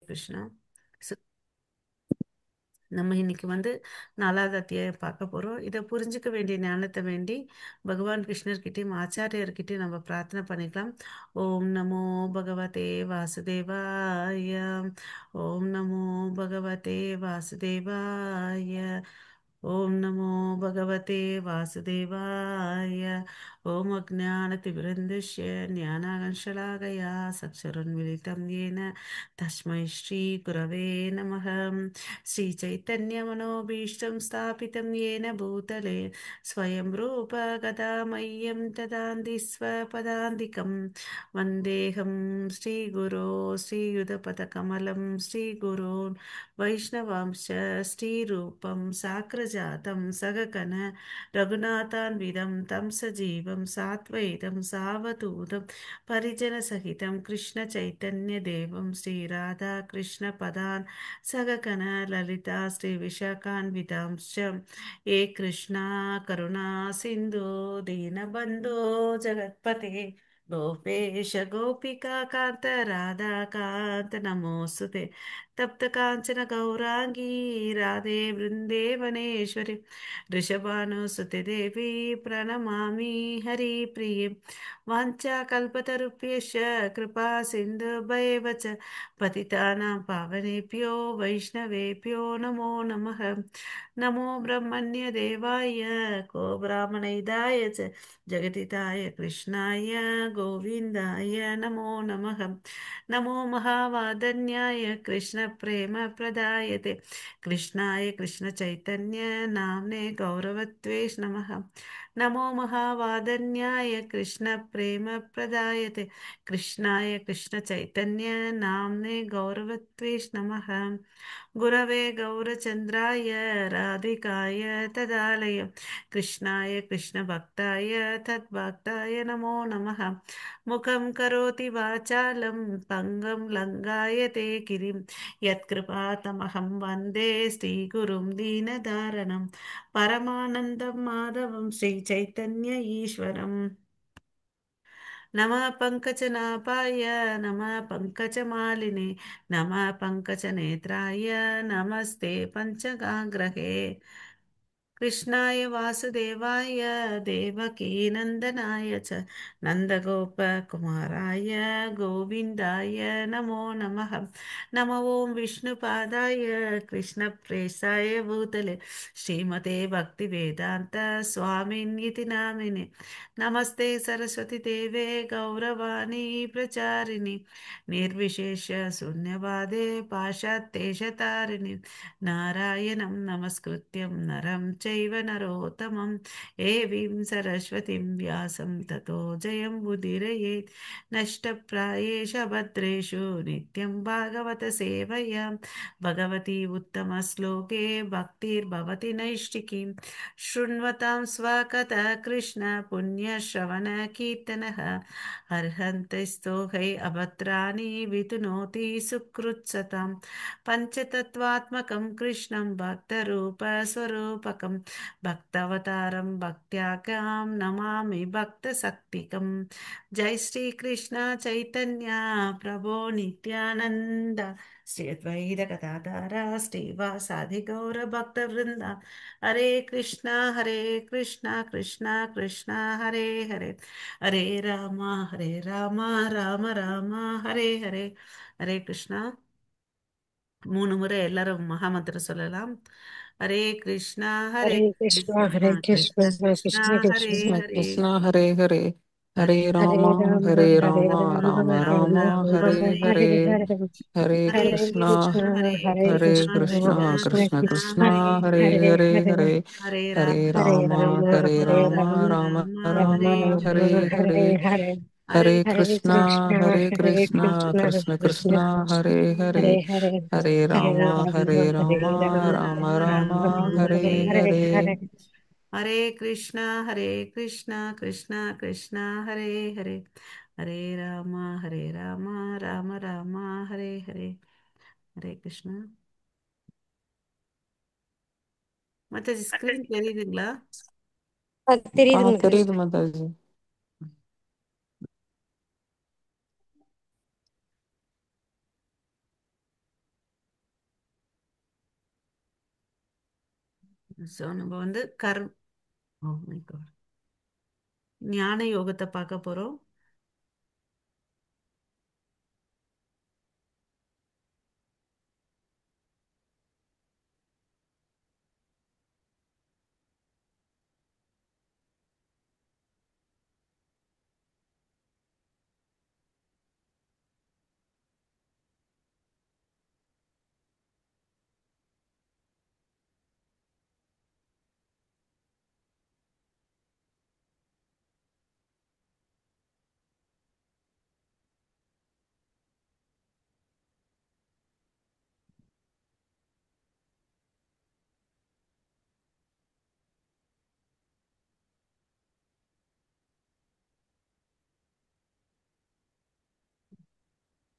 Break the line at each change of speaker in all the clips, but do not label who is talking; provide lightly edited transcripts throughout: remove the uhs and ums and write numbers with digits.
கிருஷ்ணா. சு- நம்ம இன்னைக்கு நாலாவது அத்தியாயம் பார்க்க போறோம். இதை புரிஞ்சுக்க வேண்டிய ஞானத்தை வேண்டி பகவான் கிருஷ்ணர்கிட்டயும் ஆச்சாரியர்கிட்டயும் நம்ம பிரார்த்தனை பண்ணிக்கலாம். ஓம் நமோ பகவதே வாசுதேவாய. ஓம் நமோ பகவதே வாசுதேவாய. ஓம் நமோ பகவதே வாசுதேவாய. ஓம் அஜ்ஞானதிமிரந்தஸ்ய ஞானாகர்ஷலாகயா சக்ஷருन्मिलितं येन तस्मै श्रीगुरवे नमः. श्रीचैतन्यमनोभीष्टं स्थापितं येन भूतले स्वयं रूप गदा मह्यं ददान्ति स्वपदान्तिकं वन्देऽहं श्रीगुरो श्रीयुतपदकमलं श्रीगुरोन् वैष्णवांश्च श्रीरूपं साग्रजातं सगगण रघुनाथान्वितं तं सजीवं सात्वैतं सावधूतं परिजनसहितं कृष्णचैतन्यदेवं श्रीराधाकृष्णपदान् सगगण ललिता श्रीविशाखान्वितांश्च ये कृष्णा करुणा सिन्धु दीनबन्धो जगत्पते गोपेश गोपिका कान्त राधाकान्त नमोऽस्तुते तप्त काञ्चन गौराङ्गी राधे वृन्देवनेश्वरि वृषभानुसुते देवी प्रणमामि हरिप्रिये वाञ्छाकल्पतरुभ्यश्च कृपा सिन्धुभैव च पतितानां पावनेभ्यो वैष्णवेभ्यो नमो नमः. नमो ब्रह्मण्यदेवाय को ब्राह्मणहिताय च जगदिताय कृष्णाय गोविन्दाय नमो नमः. नमो महावादन्याय कृष्णप्रेमप्रदायते कृष्णाय कृष्णचैतन्य नाम्ने गौरवत्वेष नमः. नमो महावादन्याय कृष्णप्रेमप्रदायते कृष्णाय कृष्णचैतन्य नाम्ने गौरवत्वेष नमः. गुरवे गौरचन्द्राय राधिकाय तदालय कृष्णाय कृष्णभक्ताय तद्भक्ताय नमो नमः. मुखं करोति वाचालं पङ्गं लङ्घायते गिरिं यत्कृपातमहं वन्दे श्रीगुरुं दीनदारणं परमानन्दं माधवं श्रीचैतन्य ईश्वरम्. नमः पङ्कजनाभाय नमः पङ्कजमालिने नमः पङ्कजनेत्राय नमस्ते पञ्चगाङ्ग्रहे कृष्णाय वासुदेवाय देवकीनन्दनाय च नन्दगोपकुमाराय गोविन्दाय नमो नमः. नमो ॐ विष्णुपादाय कृष्णप्रेष्ठाय भूतले श्रीमते भक्तिवेदान्त स्वामिन्यति नामिने नमस्ते सरस्वती देवे गौरवाणी प्रचारिणि निर्विशेष शून्यवादे पाश्चात्येशतारिणि नारायणं नमस्कृत्यं नरं चैव नरोत्तमं देवीं सरस्वतीं व्यासं ततो जयं मुदीरयेत्. नष्टप्रायेष भद्रेषु नित्यं भागवत सेवया भगवती उत्तमश्लोके भक्तिर्भवति नैष्टिकीं शृण्वतां स्वकथः कृष्ण पुण्यश्रवणकीर्तनः अर्हन्तस्तु है अभद्राणि वितुनोति सुकृत्सतां पञ्चतत्त्वात्मकं कृष्णं भक्तरूपस्वरूपकं भक्तावतारं भक्त्याख्यां नमामि भक्तशक्तिकं. जय श्री कृष्ण चैतन्य प्रभो नित्यानन्द श्री अद्वैत गदाधर श्रीवासादि गौर भक्तवृंद. हरे कृष्णा कृष्णा कृष्णा हरे हरे हरे राम ராம ராம ஹரே ஹரே. ஹரே கிருஷ்ணா. 3 முறை எல்லாரும் மகாமந்திரம் சொல்லலாம். Hare Krishna Hare Krishna
Hare
Krishna
Krishna,
Krishna
Krishna
Hare
Krishna,
Krishna
Hare
Krishna Hare Hare
Hare
Hare
Hare
Rama
Rama,
Hare
Hare
Rama
Rama,
Rama
Rama
Rama
Rama
Rama
Hare
Rama,
Hare
Hare
Hare
Hare,
Hare
Hare
Hare
Krishna
Krishna
Krishna,
Hare
Hare
Hare
Krishna
Krishna,
Krishna
Krishna
Krishna
Krishna
Krishna
Krishna,
Hare
Krishna Hare
Hare
Hare
Hare
Hare,
Hare
Hare
Hare
Hare
Rama
Rama,
Hare
Hare
Rama
Rama,
Rama
Rama
Rama
Hare
Rama,
Hare
Krishna
Hare
Hare
Hare,
Hare
Hare
Krishna
Krishna,
Hare
Hare
Krishna
Krishna,
Krishna
Krishna
Krishna
Krishna,
Hare
Hare
Hare
Hare,
Hare
Hare
Rama
Rama,
Hare
Hare
Rama
Rama,
Rama
Rama
Rama
Rama Rama,
Hare
Hare
Hare
Hare,
हरे कृष्णा कृष्णा कृष्णा हरे हरे हरे राम राम राम हरे हरे. हरे கிருஷ்ணா. மற்ற screen தெரியுதுங்களா?
தெரியுது மாதாஜி.
தெரியுது Mataji.
So நம்ம வந்து oh my God, ஞான யோகத்தை பார்க்க போறோம்.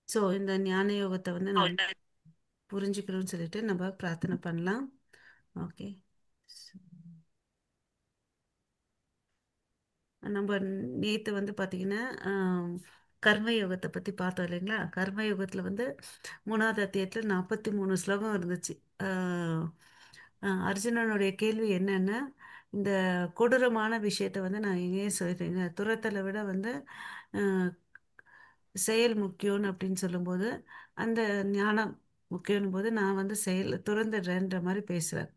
ஸோ இந்த ஞான யோகத்தை வந்து நம்ம புரிஞ்சுக்கணும்னு சொல்லிட்டு நம்ம பிரார்த்தனை பண்ணலாம். ஓகே. நம்ம நேற்று வந்து பார்த்தீங்கன்னா கர்ம யோகத்தை பற்றி பார்த்தோம் இல்லைங்களா? கர்ம யோகத்தில் வந்து மூணாவது அத்தியாயத்தில் 43 ஸ்லோகம் இருந்துச்சு. ஆஹ் அர்ஜுனனுடைய கேள்வி என்னன்னா, இந்த கொடூரமான விஷயத்தை வந்து நான் ஏன் சொல்றீங்க, துரத்தலை விட வந்து ஆஹ் செயல் முக்கியம்னு அப்படின்னு சொல்லும்போது, அந்த ஞானம் முக்கியம் போது நான் வந்து செயல் துறந்துடுறேன்ற மாதிரி பேசுவேன்.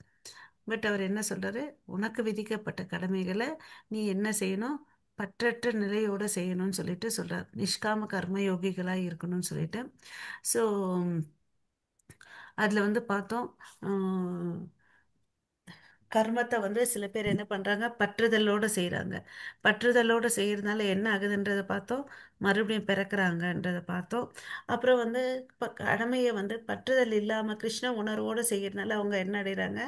பட் அவர் என்ன சொல்றாரு, உனக்கு விதிக்கப்பட்ட கடமைகளை நீ என்ன செய்யணும், பற்றற்ற நிலையோட செய்யணும்னு சொல்லிட்டு சொல்றார். நிஷ்காம கர்ம யோகிகளா இருக்கணும்னு சொல்லிட்டு. ஸோ அதுல வந்து பார்த்தோம். கர்மத்தை வந்து சில பேர் என்ன பண்றாங்க, பற்றுதலோட செய்றாங்க. பற்றுதலோட செய்யறதுனால என்ன ஆகுதுன்றதை பார்த்தோம். மறுபடியும் பிறக்குறாங்கன்றதை பார்த்தோம். அப்புறம் வந்து கடமையை வந்து பற்றுதல் இல்லாம கிருஷ்ண உணர்வோட செய்யறதுனால அவங்க என்ன அடைறாங்க,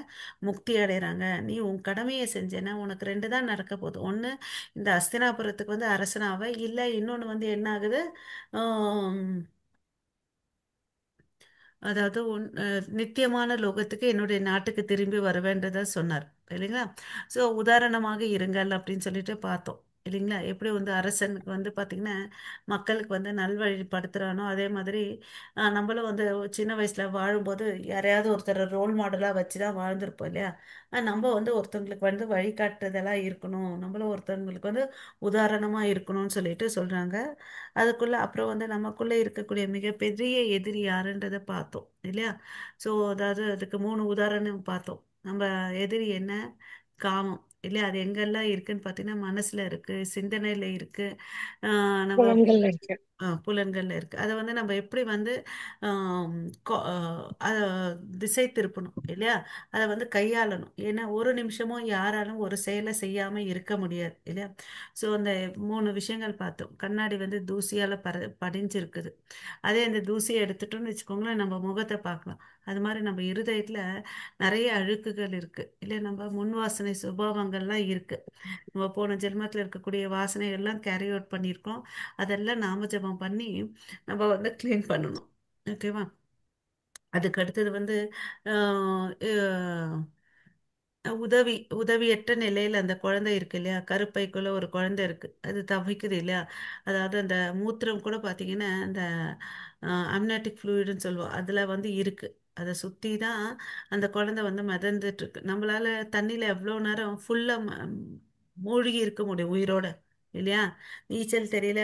முக்தி அடைறாங்க. நீ உன் கடமையை செஞ்சேன்னா உனக்கு ரெண்டு தான் நடக்க போகுது. ஒண்ணு, இந்த அஸ்தினாபுரத்துக்கு வந்து அரசனாவ, இல்ல இன்னொன்னு வந்து என்ன ஆகுது, ஆம், அதாவது நித்தியமான லோகத்துக்கு என்னுடைய நாட்டுக்கு திரும்பி வருவேன்றத சொன்னார் இல்லைங்களா? ஸோ உதாரணமாக இருங்கள் அப்படின்னு சொல்லிட்டு பார்த்தோம் இல்லைங்களா? எப்படி வந்து அரசனுக்கு வந்து பார்த்தீங்கன்னா மக்களுக்கு வந்து நல்வழிப்படுத்துறானோ, அதே மாதிரி நம்மளும் வந்து சின்ன வயசுல வாழும்போது யாரையாவது ஒருத்தர் ரோல் மாடலாக வச்சு தான் வாழ்ந்திருப்போம் இல்லையா? நம்ம வந்து ஒருத்தவங்களுக்கு வந்து வழிகாட்டுதலா இருக்கணும், நம்மளும் ஒருத்தவங்களுக்கு வந்து உதாரணமா இருக்கணும்னு சொல்லிட்டு சொல்றாங்க. அதுக்குள்ள அப்புறம் வந்து நமக்குள்ள இருக்கக்கூடிய மிகப்பெரிய எதிரி யாருன்றதை பார்த்தோம் இல்லையா? ஸோ அதாவது அதுக்கு மூணு உதாரணம் பார்த்தோம். நம்ம எதிரி என்ன, காமம் இல்லையா? அது எங்கெல்லாம் இருக்குன்னு பார்த்தீங்கன்னா மனசுல இருக்கு, சிந்தனையில இருக்கு, நம்ம
புலன்கள் இருக்கு.
புலன்கள்ல இருக்கு. அதை வந்து நம்ம எப்படி வந்து ஆம், அத திசை திருப்பணும் இல்லையா? அதை வந்து கையாளணும். ஏன்னா ஒரு நிமிஷமும் யாராலும் ஒரு செயலை செய்யாம இருக்க முடியாது இல்லையா? ஸோ அந்த மூணு விஷயங்கள் பார்த்தோம். கண்ணாடி வந்து தூசியால படிஞ்சிருக்குது. அதே அந்த தூசியை எடுத்துட்டோம்னு வச்சுக்கோங்களேன், நம்ம முகத்தை பார்க்கலாம். அது மாதிரி நம்ம இருதயத்துல நிறைய அழுக்குகள் இருக்கு இல்லையா? நம்ம முன் வாசனை சுபாவங்கள்லாம் இருக்கு. நம்ம போன ஜென்மத்தில் இருக்கக்கூடிய வாசனைகள்லாம் கேரி அவுட் பண்ணியிருக்கோம். அதெல்லாம் நாம ஜெபம் பண்ணி நம்ம வந்து க்ளீன் பண்ணணும். ஓகேவா? அதுக்கு அடுத்தது வந்து ஆஹ் அஹ் உதவி உதவியற்ற நிலையில அந்த குழந்தை இருக்கு இல்லையா? கருப்பைக்குள்ள ஒரு குழந்தை இருக்கு, அது தவிக்குது இல்லையா? அதாவது அந்த மூத்திரம் கூட பாத்தீங்கன்னா அந்த அம்னாட்டிக் ஃப்ளூயிடுன்னு சொல்லுவோம், அதுல வந்து இருக்கு. அதை சுத்தி தான் அந்த குழந்தை வந்து மிதந்துட்டு இருக்கு. நம்மளால தண்ணியில எவ்வளவு நேரம் ஃபுல்லா மூழ்கி இருக்க முடியும் உயிரோட இல்லையா? நீச்சல் தெரியல,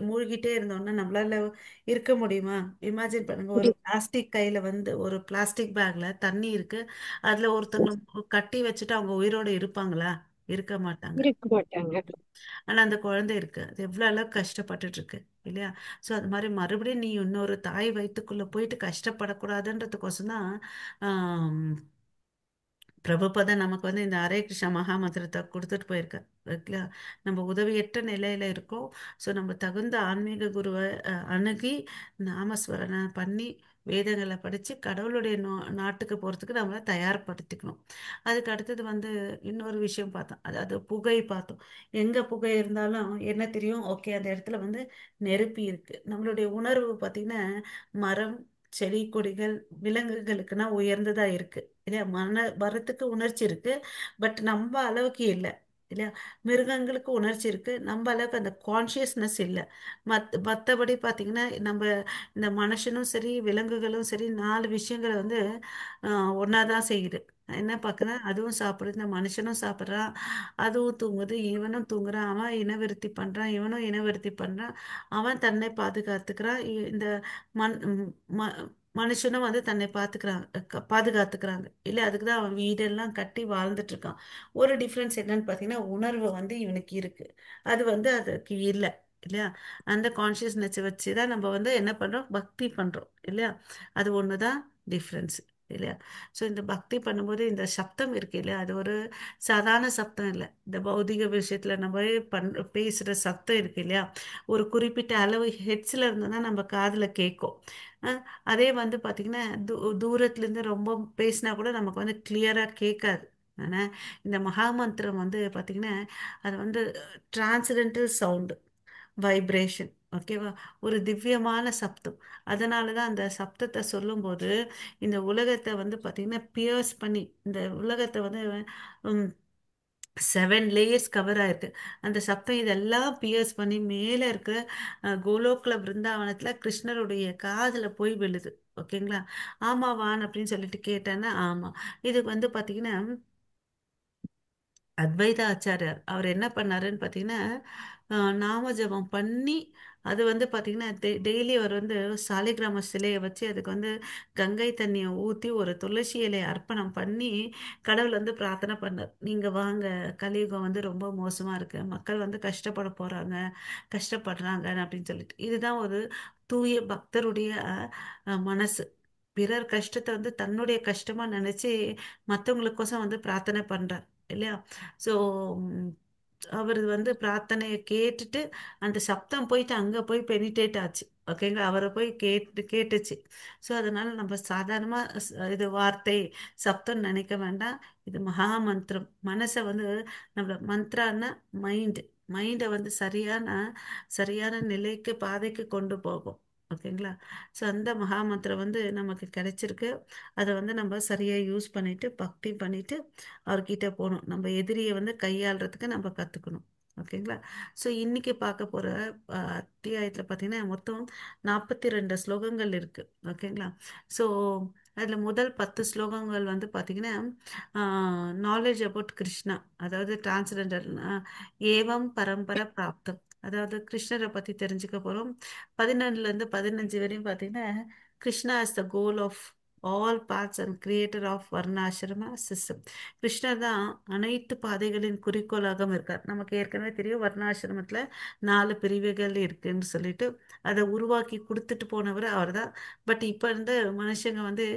மூழ்கிட்டே இருந்தோம்னா நம்மளால இருக்க முடியுமா? இமேஜின் பண்ணுங்க, ஒரு
முடி-
பிளாஸ்டிக் கையில வந்து ஒரு பிளாஸ்டிக் பேக்ல தண்ணி இருக்கு, அதுல ஒருத்தவங்க கட்டி வச்சுட்டு அவங்க உயிரோட இருப்பாங்களா? இருக்க மாட்டாங்க.
இருக்க மாட்டாங்க.
ஆனா அந்த குழந்தை இருக்கு, அது எவ்வளவு அளவுக்கு கஷ்டப்பட்டுட்டு இருக்கு இல்லையா? சோ அது மாதிரி மறுபடியும் நீ இன்னொரு தாய் வயித்துக்குள்ள போயிட்டு கஷ்டப்படக்கூடாதுன்றதுக்கோசம் தான் பிரபுபதா நமக்கு வந்து இந்த ஹரே கிருஷ்ணா மகா மந்திரத்தை கொடுத்துட்டு போயிருக்கார். ஓகேங்களா? நம்ம உதவியற்ற நிலையில இருக்கோம். ஸோ நம்ம தகுந்த ஆன்மீக குருவை அணுகி நாமஸ்மரணை பண்ணி வேதங்களை படித்து கடவுளுடைய நாட்டுக்கு போகிறதுக்கு நம்மளை தயார்படுத்திக்கணும். அதுக்கு அடுத்தது வந்து இன்னொரு விஷயம் பார்த்தோம், அதாவது புகை பார்த்தோம். எங்கே புகை இருந்தாலும் என்ன தெரியும், ஓகே அந்த இடத்துல வந்து நெருப்பி இருக்கு. நம்மளுடைய உணர்வு பார்த்திங்கன்னா மரம், செடி கொடிகள், விலங்குகளுக்குன்னா உயர்ந்ததா இருக்கு இல்லையா? மரத்துக்கு உணர்ச்சி இருக்கு, பட் நம்ம அளவுக்கு இல்லை இல்லையா? மிருகங்களுக்கு உணர்ச்சி இருக்கு, நம்ம அளவுக்கு அந்த கான்சியஸ்னஸ் இல்லை. மற்றபடி பார்த்தீங்கன்னா நம்ம இந்த மனுஷனும் சரி விலங்குகளும் சரி நாலு விஷயங்களை வந்து ஒன்றா தான் செய்யுது என்ன பார்க்குறேன், அதுவும் சாப்பிடுது, இந்த மனுஷனும் சாப்பிட்றான், அதுவும் தூங்குது, இவனும் தூங்குறான், அவன் இனவிருத்தி பண்ணுறான், இவனும் இனவிருத்தி பண்ணுறான், அவன் தன்னை பாதுகாத்துக்கிறான், இந்த மண் ம், ம மனுஷனும் வந்து தன்னை பாதுகாத்துக்கிறாங்க இல்லை, அதுக்கு தான் அவன் வீடெல்லாம் கட்டி வாழ்ந்துட்டு இருக்கான். ஒரு டிஃப்ரென்ஸ் என்னன்னு பார்த்தீங்கன்னா, உணர்வு வந்து இவனுக்கு இருக்கு, அது வந்து அதுக்கு இல்லை இல்லையா. அந்த கான்ஷியஸ்னஸ் வச்சு தான் நம்ம வந்து என்ன பண்ணுறோம், பக்தி பண்ணுறோம் இல்லையா. அது ஒன்று தான் டிஃப்ரென்ஸ் இல்லையா. ஸோ இந்த பக்தி பண்ணும்போது இந்த சப்தம் இருக்கு இல்லையா, அது ஒரு சாதாரண சப்தம் இல்லை. இந்த பௌதிக விஷயத்தில் நம்ம பேசுகிற சப்தம் இருக்கு இல்லையா, ஒரு குறிப்பிட்ட அளவு ஹெட்ஸில் இருந்ததுன்னா நம்ம காதில் கேட்கும். அஹ் அதே வந்து பார்த்திங்கன்னா தூரத்துலேருந்து ரொம்ப பேசினா கூட நமக்கு வந்து கிளியராக கேட்காது. ஆனால் இந்த மகாமந்திரம் வந்து பார்த்திங்கன்னா அது வந்து டிரான்சடென்டல் சவுண்டு, வைப்ரேஷன், ஓகேவா, ஒரு திவ்யமான சப்தம். அதனால தான் அந்த சப்தத்தை சொல்லும்போது இந்த உலகத்தை வந்து பார்த்திங்கன்னா பியர்ஸ் பண்ணி, இந்த உலகத்தை வந்து 7 லேயர்ஸ் கவர் ஆயிருக்கு. அந்த சப்தம் இதெல்லாம் பியர்ஸ் பண்ணி மேலே இருக்கிற கோலோக்ல பிருந்தாவனத்தில் கிருஷ்ணருடைய காதில் போய் விழுது. ஓகேங்களா. ஆமாவான் அப்படின்னு சொல்லிட்டு கேட்டேன்னா ஆமாம். இது வந்து பார்த்திங்கன்னா அத்வைத ஆச்சாரியார் அவர் என்ன பண்ணாருன்னு பார்த்தீங்கன்னா, நாம ஜெபம் பண்ணி, அது வந்து பார்த்தீங்கன்னா டெய்லி அவர் வந்து சாலிகிராம சிலையை வச்சு அதுக்கு வந்து கங்கை தண்ணியை ஊற்றி ஒரு துளசி இலையை அர்ப்பணம் பண்ணி கடவுள் வந்து பிரார்த்தனை பண்ணார். நீங்கள் வாங்க, கலியுகம் வந்து ரொம்ப மோசமாக இருக்கு, மக்கள் வந்து கஷ்டப்பட போகிறாங்க, கஷ்டப்படுறாங்க அப்படின்னு சொல்லிட்டு. இதுதான் ஒரு தூய பக்தருடைய மனசு. பிறர் கஷ்டத்தை வந்து தன்னுடைய கஷ்டமா நினைச்சு மற்றவங்களுக்கோசம் வந்து பிரார்த்தனை பண்றார் இல்லையா. ஸோ அவர் வந்து பிரார்த்தனையை கேட்டுட்டு அந்த சப்தம் போயிட்டு அங்கே போய் பெனிட்ரேட் ஆச்சு. ஓகேங்களா, அவரை போய் கேட்டுச்சு. ஸோ அதனால நம்ம சாதாரணமாக இது வார்த்தை சப்தம் நினைக்க வேண்டாம். இது மகா மந்திரம். மனசை வந்து நம்மள மந்த்ரான்னா மைண்டை வந்து சரியான சரியான நிலைக்கு பாதைக்கு கொண்டு போகும். ஓகேங்களா. ஸோ அந்த மகா மந்திரம் வந்து நமக்கு கிடைச்சிருக்கு. அதை வந்து நம்ம சரியாக யூஸ் பண்ணிட்டு பக்தி பண்ணிட்டு அவர்கிட்ட போகணும். நம்ம எதிரியை வந்து கையாளுறதுக்கு நம்ம கற்றுக்கணும். ஓகேங்களா. ஸோ இன்னைக்கு பார்க்க போகிற அத்தியாயத்தில் பார்த்தீங்கன்னா மொத்தம் 42 ஸ்லோகங்கள் இருக்குது. ஓகேங்களா. ஸோ அதில் முதல் 10 ஸ்லோகங்கள் வந்து பார்த்தீங்கன்னா நாலேஜ் அபவுட் கிருஷ்ணா, அதாவது டிரான்ஸ்ஜெண்டர் ஏவம் பரம்பர பிராப்தம், அதாவது கிருஷ்ணரை பற்றி தெரிஞ்சுக்க போகிறோம். 11லேருந்து 15 வரையும் பார்த்தீங்கன்னா Krishna is the goal of all paths and creator of varnashrama system. கிருஷ்ணர் தான் அனைத்து பாதைகளின் குறிக்கோளாகவும் இருக்கார். நமக்கு ஏற்கனவே தெரியும் வர்ணாசிரமத்தில் 4 பிரிவுகள் இருக்குன்னு சொல்லிட்டு அதை உருவாக்கி கொடுத்துட்டு போனவர் அவர் தான். பட் இப்போ இருந்த மனுஷங்க வந்து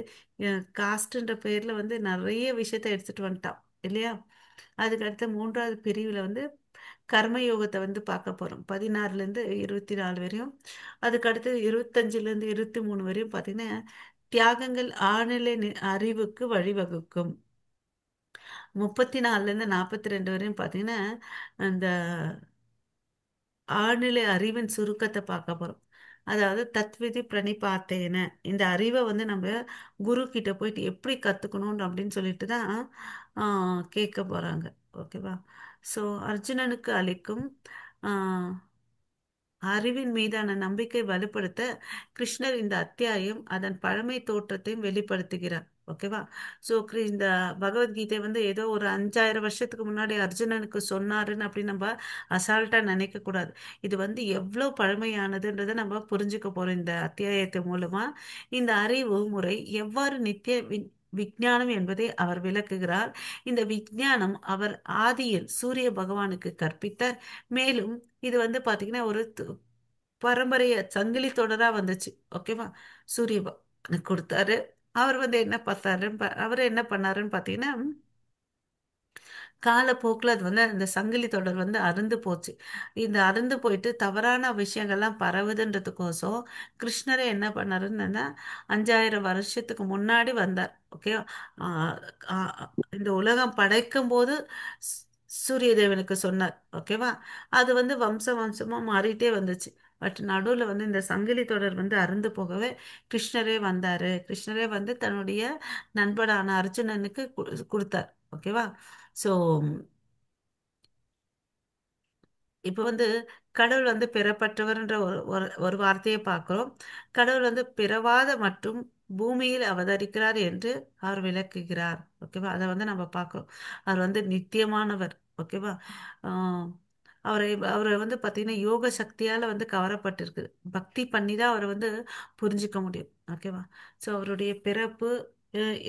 காஸ்ட்ன்ற பேரில் வந்து நிறைய விஷயத்தை எடுத்துட்டு வந்துட்டான் இல்லையா. அதுக்கு அடுத்த 3வது பிரிவில் வந்து கர்மயோகத்தை வந்து பார்க்க போகிறோம், 16லேருந்து 24 வரையும். அதுக்கு அடுத்து 25லேருந்து 23 வரையும் பார்த்தீங்கன்னா தியாகங்கள் ஆழ்நிலை அறிவுக்கு வழிவகுக்கும். 34லேருந்து 42 வரையும் பார்த்தீங்கன்னா அந்த ஆழ்நிலை அறிவின் சுருக்கத்தை பார்க்க போகிறோம். அதாவது தத்விதி பிரணிபாத்தேன, இந்த அறிவை வந்து நம்ம குரு கிட்ட போயிட்டு எப்படி கற்றுக்கணும் அப்படின்னு சொல்லிட்டு தான் கேட்க போகிறாங்க. ஓகேவா. ஸோ அர்ஜுனனுக்கு அளிக்கும் அறிவின் மீதான நம்பிக்கை வலுப்படுத்த கிருஷ்ணர் இந்த அத்தியாயம் அதன் பழமை தோற்றத்தையும் வெளிப்படுத்துகிறார். ஓகேவா. ஸோ இந்த பகவத்கீதை வந்து ஏதோ ஒரு 5000 வருஷத்துக்கு முன்னாடி அர்ஜுனனுக்கு சொன்னாருன்னு அப்படின்னு நம்ம அசால்ட்டா நினைக்க கூடாது. இது வந்து எவ்வளோ பழமையானதுன்றதை நம்ம புரிஞ்சுக்க போறோம் இந்த அத்தியாயத்து மூலமா. இந்த அறிவு முறை எவ்வாறு நித்திய விஞ்ஞானம் என்பதை அவர் விளக்குகிறார். இந்த விஞ்ஞானம் அவர் ஆதியில் சூரிய பகவானுக்கு கற்பித்தார். மேலும் இது வந்து பாத்தீங்கன்னா ஒரு பரம்பரைய சங்கிலி தொடரா வந்துச்சு. ஓகேவா. சூரிய கொடுத்தாரு. அவர் வந்து என்ன பார்த்தாரு, அவர் என்ன பண்ணாருன்னு பாத்தீங்கன்னா காலப்போக்கில் அது வந்து அந்த சங்கிலி தொடர் வந்து அறுந்து போச்சு. இந்த அறுந்து போயிட்டு தவறான விஷயங்கள்லாம் பரவுதுன்றதுக்கோசம் கிருஷ்ணரே என்ன பண்ணாருன்னா 5000 வருஷத்துக்கு முன்னாடி வந்தார். ஓகே. இந்த உலகம் படைக்கும் போது சூரிய தேவனுக்கு சொன்னார். ஓகேவா. அது வந்து வம்சம் வம்சமா மாறிட்டே வந்துச்சு. பட் நடுவில் வந்து இந்த சங்கிலி தொடர் வந்து அறுந்து போகவே கிருஷ்ணரே வந்தாரு. கிருஷ்ணரே வந்து தன்னுடைய நண்பனான அர்ஜுனனுக்கு கொடுத்தார். ஓகேவா. ஸோ இப்போ வந்து கடவுள் வந்து பிறப்பற்றவர்ன்ற ஒரு ஒரு ஒரு வார்த்தையை பார்க்குறோம். கடவுள் வந்து பிறவாத மற்றும் பூமியில் அவதரிக்கிறார் என்று அவர் விளக்குகிறார். ஓகேவா, அதை வந்து நம்ம பார்க்கிறோம். அவர் வந்து நித்தியமானவர். ஓகேவா. ஆஹ் அவரை வந்து பார்த்தீங்கன்னா யோக சக்தியால வந்து கவரப்பட்டிருக்கு. பக்தி பண்ணி தான் அவரை வந்து புரிஞ்சுக்க முடியும். ஓகேவா. ஸோ அவருடைய பிறப்பு,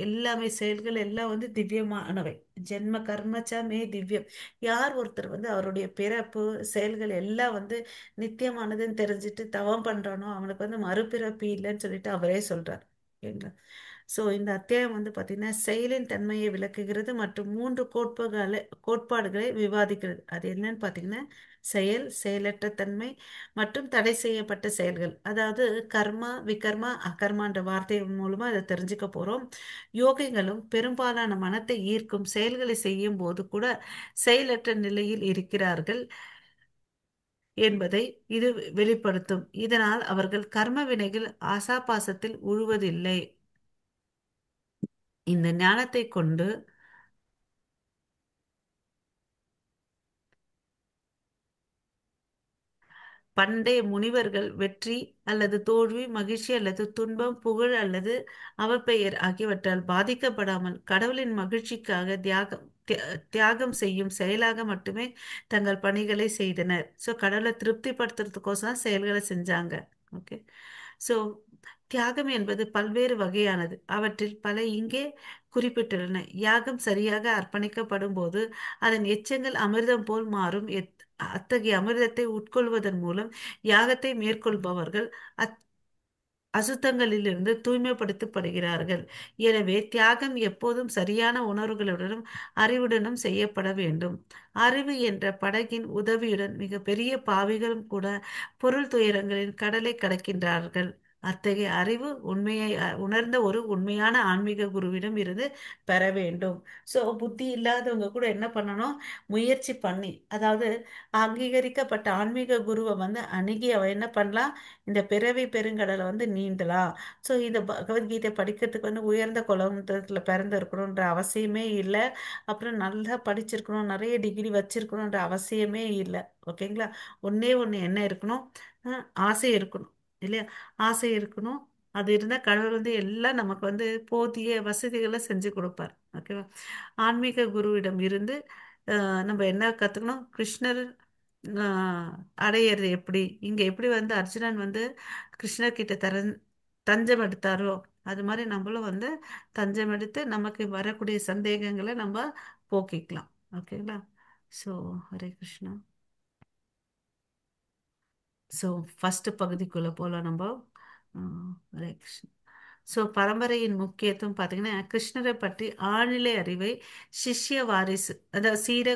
எல்லாமே செயல்கள் எல்லாம் வந்து திவ்யமானவை. ஜென்ம கர்மச்ச மே திவ்யம். யார் ஒருத்தர் வந்து அவருடைய பிறப்பு செயல்கள் எல்லாம் வந்து நித்தியமானதுன்னு தெரிஞ்சுட்டு தவம் பண்றானோ அவனுக்கு வந்து மறுபிறப்பு இல்லைன்னு சொல்லிட்டு அவரே சொல்றார். ஓகேங்களா. ஸோ இந்த அத்தியாயம் வந்து பார்த்தீங்கன்னா செயலின் தன்மையை விளக்குகிறது மற்றும் மூன்று கோட்பாடுகளை விவாதிக்கிறது. அது என்னன்னு பார்த்தீங்கன்னா செயல், செயலற்ற தன்மை மற்றும் தடை செய்யப்பட்ட செயல்கள். அதாவது கர்மா, விகர்மா, அகர்மான்ற வார்த்தை மூலமா அதை தெரிஞ்சுக்க போறோம். யோகிகளும் பெரும்பாலான மனத்தை ஈர்க்கும் செயல்களை செய்யும் போது கூட செயலற்ற நிலையில் இருக்கிறார்கள் என்பதை இது வெளிப்படுத்தும். இதனால் அவர்கள் கர்ம வினைகள் ஆசாபாசத்தில் உழுவதில்லை. இந்த ஞானத்தை கொண்டு பண்டைய முனிவர்கள் வெற்றி அல்லது தோல்வி, மகிழ்ச்சி அல்லது துன்பம், புகழ் அல்லது அவப்பெயர் ஆகியவற்றால் பாதிக்கப்படாமல் கடவுளின் மகிழ்ச்சிக்காக தியாகம் செய்யும் செயலாக மட்டுமே தங்கள் பணிகளை செய்தனர். ஸோ கடவுளை திருப்திப்படுத்துறதுக்கோசரம் செயல்களை செஞ்சாங்க. ஓகே. ஸோ தியாகம் என்பது பல்வேறு வகையானது. அவற்றில் பல இங்கே குறிப்பிட்டுள்ளன. யாகம் சரியாக அர்ப்பணிக்கப்படும் போது அதன் எச்சங்கள் அமிர்தம் போல் மாறும். அத்தகைய அமிர்தத்தை உட்கொள்வதன் மூலம் யாகத்தை மேற்கொள்பவர்கள் அசுத்தங்களிலிருந்து தூய்மைப்படுத்தப்படுகிறார்கள். எனவே தியாகம் எப்போதும் சரியான உணர்வுகளுடனும் அறிவுடனும் செய்யப்பட வேண்டும். அறிவு என்ற படகின் உதவியுடன் மிக பெரிய பாவிகளும் கூட பொருள் துயரங்களின் கடலை கடக்கின்றார்கள். அத்தகைய அறிவு உண்மையை உணர்ந்த ஒரு உண்மையான ஆன்மீக குருவிடம் இருந்து பெற வேண்டும். ஸோ புத்தி இல்லாதவங்க கூட என்ன பண்ணணும், முயற்சி பண்ணி, அதாவது அங்கீகரிக்கப்பட்ட ஆன்மீக குருவை வந்து அணுகி அவ என்ன பண்ணலாம், இந்த பிறவி பெருங்கடலை வந்து நீந்தலாம். ஸோ இந்த பகவத்கீதை படிக்கிறதுக்கு வந்து உயர்ந்த குலத்தில் பிறந்து இருக்கணுன்ற அவசியமே இல்லை. அப்புறம் நல்லா படிச்சிருக்கணும், நிறைய டிகிரி வச்சிருக்கணுன்ற அவசியமே இல்லை. ஓகேங்களா. ஒண்ணே ஒன்று என்ன இருக்கணும், ஆசை இருக்கணும். இல்லையா. ஆசை இருக்கணும். அது இருந்தால் கடவுள் வந்து எல்லாம் நமக்கு வந்து போதிய வசதிகளை செஞ்சு கொடுப்பார். ஓகேவா. ஆன்மீக குருவிடம் இருந்து நம்ம என்ன கற்றுக்கணும், கிருஷ்ணர் ஆஹ் அடையிறது எப்படி, இங்க எப்படி வந்து அர்ஜுனன் வந்து கிருஷ்ணர் கிட்ட தஞ்சம் எடுத்தாரோ அது மாதிரி நம்மளும் வந்து தஞ்சம் எடுத்து நமக்கு வரக்கூடிய சந்தேகங்களை நம்ம போக்கிக்கலாம். ஓகேங்களா. So Hare Krishna. So first பகுதிக்குள்ள போல நம்ம ஹரே கிருஷ்ணா. ஸோ பரம்பரையின் முக்கியத்துவம் பார்த்தீங்கன்னா கிருஷ்ணரை பற்றி ஆழ்நிலை அறிவை சிஷ்ய வாரிசு, அதாவது சீட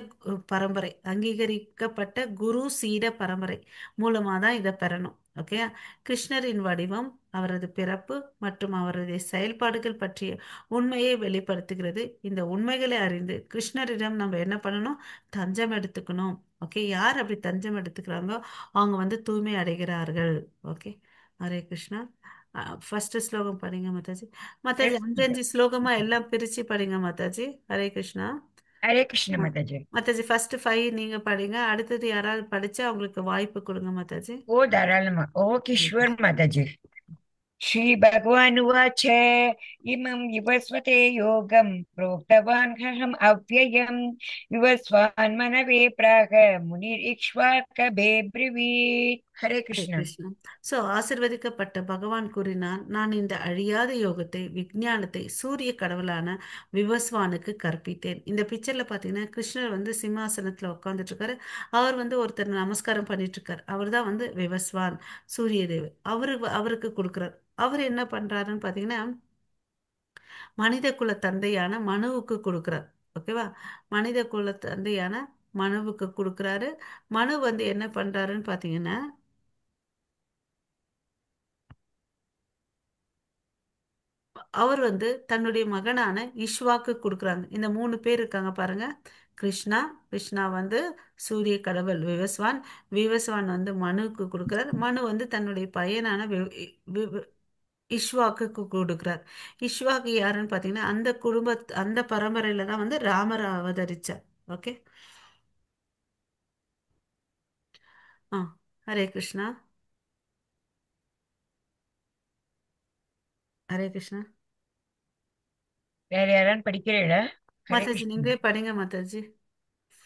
பரம்பரை, அங்கீகரிக்கப்பட்ட குரு சீட பரம்பரை மூலமாக தான் இதை பெறணும். ஓகே. கிருஷ்ணரின் வடிவம், அவரது பிறப்பு மற்றும் அவரது செயல்பாடுகள் பற்றிய உண்மையை வெளிப்படுத்துகிறது. இந்த உண்மைகளை அறிந்து கிருஷ்ணரிடம் நம்ம என்ன பண்ணணும், தஞ்சம் எடுத்துக்கணும். ஓகே. யார் அப்படி தஞ்சம் எடுத்துக்கிறாங்களோ அவங்க வந்து தூய்மை அடைகிறார்கள். ஓகே. ஹரே கிருஷ்ணா. ஃபர்ஸ்ட் ஸ்லோகம் படிங்க மாதாஜி. மாதாஜி
Yes,
அஞ்சு
Mother.
அஞ்சு ஸ்லோகமா எல்லாம் பிரிச்சு படிங்க மாதாஜி. ஹரே கிருஷ்ணா.
Hare Krishna,
ஆ.
Mataji.
மாதாஜி ஃபர்ஸ்ட் ஃபைவ் நீங்க படிங்க, அடுத்தது யாராவது படிச்சா அவங்களுக்கு வாய்ப்பு கொடுங்க Mataji.
O Dharalama, O
Hare
Kishwar
Krishna.
Mataji. श्रीभगवानुवाच इमं विवस्वते योगं प्रोक्तवान् ह्यहम् अव्ययम् विवस्वान्मनवे प्राह मुनिरिक्ष्वाकवे ब्रवीत् हरे
ஹரே
कृष्ण.
கிருஷ்ணா. ஸோ ஆசிர்வதிக்கப்பட்ட பகவான் கூறினார், நான் இந்த அழியாத யோகத்தை, விஞ்ஞானத்தை சூரிய கடவுளான விவஸ்வானுக்கு கற்பித்தேன். இந்த பிக்சர்ல பார்த்தீங்கன்னா கிருஷ்ணர் வந்து சிம்மாசனத்தில் உட்காந்துட்டு இருக்காரு. அவர் வந்து ஒருத்தர் நமஸ்காரம் பண்ணிட்டு இருக்காரு. அவர் தான் வந்து விவஸ்வான், சூரிய தேவர். அவருக்கு கொடுக்குறார். அவர் என்ன பண்றாருன்னு பார்த்தீங்கன்னா மனித குல தந்தையான மனுவுக்கு கொடுக்குறார். ஓகேவா. மனித குல தந்தையான மனுவுக்கு கொடுக்குறாரு. மனு வந்து என்ன பண்றாருன்னு பார்த்தீங்கன்னா அவர் வந்து தன்னுடைய மகனான இஷ்வாக்கு கொடுக்குறாங்க. இந்த மூணு பேர் இருக்காங்க பாருங்க. கிருஷ்ணா, கிருஷ்ணா வந்து சூரிய கடவுள் விவஸ்வான், விவஸ்வான் வந்து மனுவுக்கு கொடுக்குறார். மனு வந்து தன்னுடைய பையனான இஷ்வாக்கு கொடுக்குறார். இஷ்வாக்கு யாருன்னு பார்த்தீங்கன்னா அந்த அந்த பரம்பரையில தான் வந்து ராமர் அவதரிச்சார். ஓகே. ஆ. ஹரே கிருஷ்ணா. ஹரே கிருஷ்ணா.
வேற யாரான்னு படிக்கிறீடா? ஹரே
மாதாஜி
கிருஷ்ணா.
நீங்களே படிங்க மாதாஜி.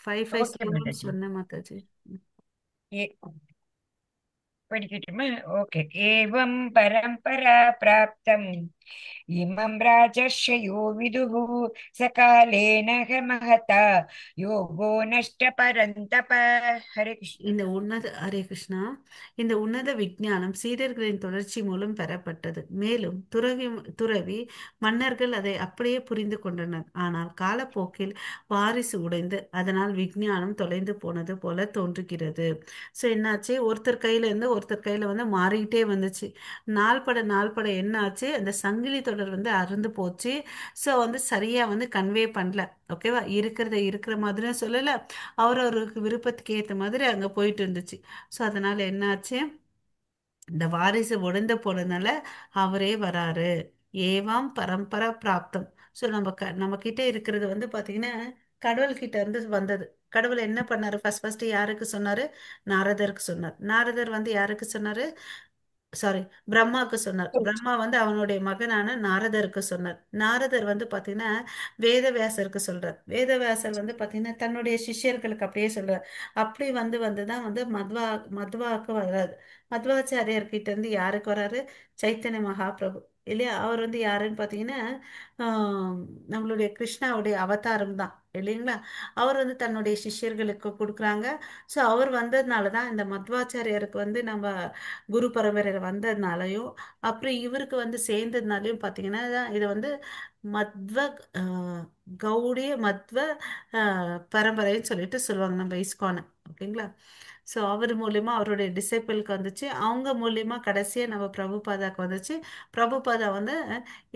ஃபைவ் ஃபைவ்
ஓகே
சொல்லணும்னு
மாதாஜி.
சொன்னேன் மாதாஜி.
ஏ படிக்கட்டுமா? ஓகே. ஏவம் பரம்பரா பிராப்தம் இமம் ராஜர்ஷயோ விதுः சகாலேன மகதா யோகோ நஷ்ட பரந்தப. ஹரே கிருஷ்ணா.
இந்த உன்னத ஹரே கிருஷ்ணா. இந்த உன்னத விஞ்ஞானம் சீடர்களின் தொடர்ச்சி மூலம் பெறப்பட்டது. மேலும் துறவி மன்னர்கள் அதை அப்படியே புரிந்து கொண்டனர். ஆனால் காலப்போக்கில் வாரிசு உடைந்து அதனால் விஞ்ஞானம் தொலைந்து போனது போல தோன்றுகிறது. ஸோ என்னாச்சு, ஒருத்தர் கையில இருந்து ஒருத்தர் கையில வந்து மாறிக்கிட்டே வந்துச்சு. நாள்பட என்னாச்சு, அந்த சங்கிலி தொடர் வந்து அறுந்து போச்சு. ஸோ வந்து சரியா வந்து கன்வே பண்ணல. ஓகேவா, இருக்கிறத இருக்கிற மாதிரியும் சொல்லல, அவரவருக்கு விருப்பத்துக்கு ஏற்ற மாதிரி அங்கே போயிட்டு இருந்துச்சு. ஸோ அதனால என்னாச்சு, இந்த வாரிசு உடைந்து போனதுனால அவரே வராரு. ஏவாம் பரம்பரா பிராப்தம். ஸோ நம்ம கிட்ட இருக்கிறது வந்து பார்த்தீங்கன்னா கடவுள்கிட்ட இருந்து வந்தது. கடவுள் என்ன பண்ணாரு, ஃபர்ஸ்ட் ஃபர்ஸ்ட் யாருக்கு சொன்னாரு? நாரதருக்கு சொன்னார். நாரதர் வந்து யாருக்கு சொன்னாரு? சாரி, பிரம்மாவுக்கு சொன்னார். பிரம்மா வந்து அவனுடைய மகனான நாரதருக்கு சொன்னார். நாரதர் வந்து பாத்தீங்கன்னா வேதவியாசருக்கு சொல்றார். வேதவியாசர் வந்து பாத்தீங்கன்னா தன்னுடைய சிஷ்யர்களுக்கு அப்படியே சொல்றார். அப்படி வந்துதான் வந்து மத்வாக்கு வர்றாரு. மத்வாச்சாரியார் கிட்ட இருந்து யாருக்கு வராரு? சைத்தன்ய மகாபிரபு இல்லையா? அவர் வந்து யாருன்னு பாத்தீங்கன்னா ஆஹ் நம்மளுடைய கிருஷ்ணாவுடைய அவதாரம் தான் இல்லைங்களா? அவர் வந்து தன்னுடைய சிஷ்யர்களுக்கு கொடுக்குறாங்க. ஸோ அவர் வந்ததுனால தான் இந்த மத்வாச்சாரியாருக்கு வந்து நம்ம குரு பரம்பரையில் வந்ததுனாலையும் அப்புறம் இவருக்கு வந்து சேர்ந்ததுனாலையும் பார்த்தீங்கன்னா இதை வந்து மத்வ ஆஹ், கௌடிய மத்வ பரம்பரைன்னு சொல்லிட்டு சொல்லுவாங்க நம்ம இஸ்கானை. ஓகேங்களா? ஸோ அவர் மூலியமா அவருடைய டிசைபிளுக்கு வந்துச்சு. அவங்க மூலியமா கடைசியாக நம்ம பிரபுபாதாக்கு வந்துச்சு. பிரபுபாதா வந்து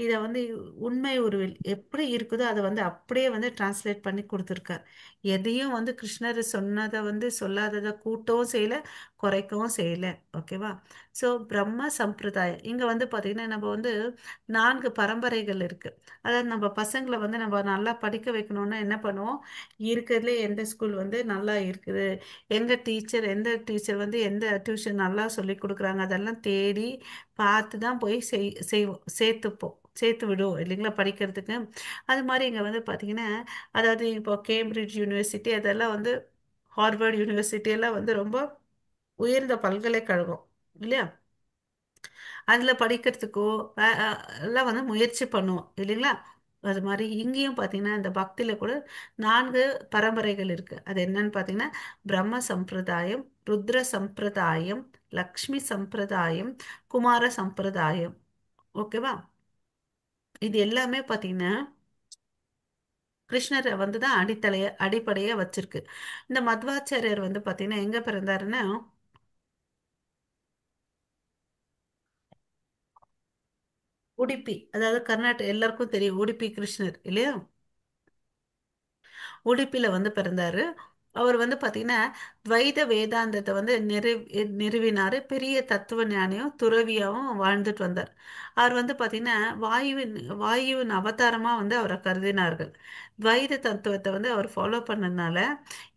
இதை வந்து உண்மை உருவில் எப்படி இருக்குதோ அதை வந்து அப்படியே வந்து டிரான்ஸ்லேட் பண்ணி கொடுத்துருக்கார். எதையும் வந்து கிருஷ்ணர் சொன்னதை வந்து சொல்லாததை கூட்டவும் செய்யல, குறைக்கவும் செய்யல. ஓகேவா? ஸோ பிரம்ம சம்பிரதாயம் இங்கே வந்து பார்த்தீங்கன்னா நம்ம வந்து 4 பரம்பரைகள் இருக்கு. அதாவது நம்ம பசங்களை வந்து நம்ம நல்லா படிக்க வைக்கணும்னா என்ன பண்ணுவோம்? இருக்கிறதுலே எந்த ஸ்கூல் வந்து நல்லா இருக்குது, எந்த டீச்சர் வந்து எந்த டியூஷன் நல்லா சொல்லி கொடுக்குறாங்க, அதெல்லாம் தேடி பார்த்து தான் போய் செய்வோம், சேர்த்து விடுவோம் இல்லைங்களா படிக்கிறதுக்கு. அது மாதிரி இங்கே வந்து பார்த்தீங்கன்னா அதாவது இப்போ கேம்பிரிட்ஜ் யூனிவர்சிட்டி அதெல்லாம் வந்து ஹார்வர்ட் யூனிவர்சிட்டி எல்லாம் வந்து ரொம்ப உயர்ந்த பல்கலைக்கழகம் இல்லையா? அதில் படிக்கிறதுக்கோ எல்லாம் வந்து முயற்சி பண்ணுவோம் இல்லைங்களா? அது மாதிரி இங்கேயும் பார்த்தீங்கன்னா இந்த பக்தியில் கூட 4 பரம்பரைகள் இருக்கு. அது என்னன்னு பார்த்தீங்கன்னா பிரம்ம சம்பிரதாயம், ருத்ர சம்பிரதாயம், லக்ஷ்மி சம்பிரதாயம், குமார சம்பிரதாயம். ஓகேவா? இது எல்லாமே பார்த்தீங்கன்னா கிருஷ்ணரை வந்து தான் அடிப்படையா வச்சிருக்கு. இந்த மத்வாச்சாரியர் வந்து பார்த்தீங்கன்னா எங்க பிறந்தாருன்னா உடுப்பி, அதாவது கர்நாடகா, எல்லாருக்கும் தெரியும் உடுப்பி கிருஷ்ணர் இல்லையா? உடுப்பில வந்து பிறந்தாரு. அவர் வந்து பார்த்தீங்கன்னா துவைத வேதாந்தத்தை வந்து நிறுவினாரு. பெரிய தத்துவ ஞானியும் துறவியாவும் வாழ்ந்துட்டு வந்தார். அவர் வந்து பார்த்தீங்கன்னா வாயுவின் அவதாரமா வந்து அவரை கருதினார்கள். துவைத தத்துவத்தை வந்து அவர் ஃபாலோ பண்ணதுனால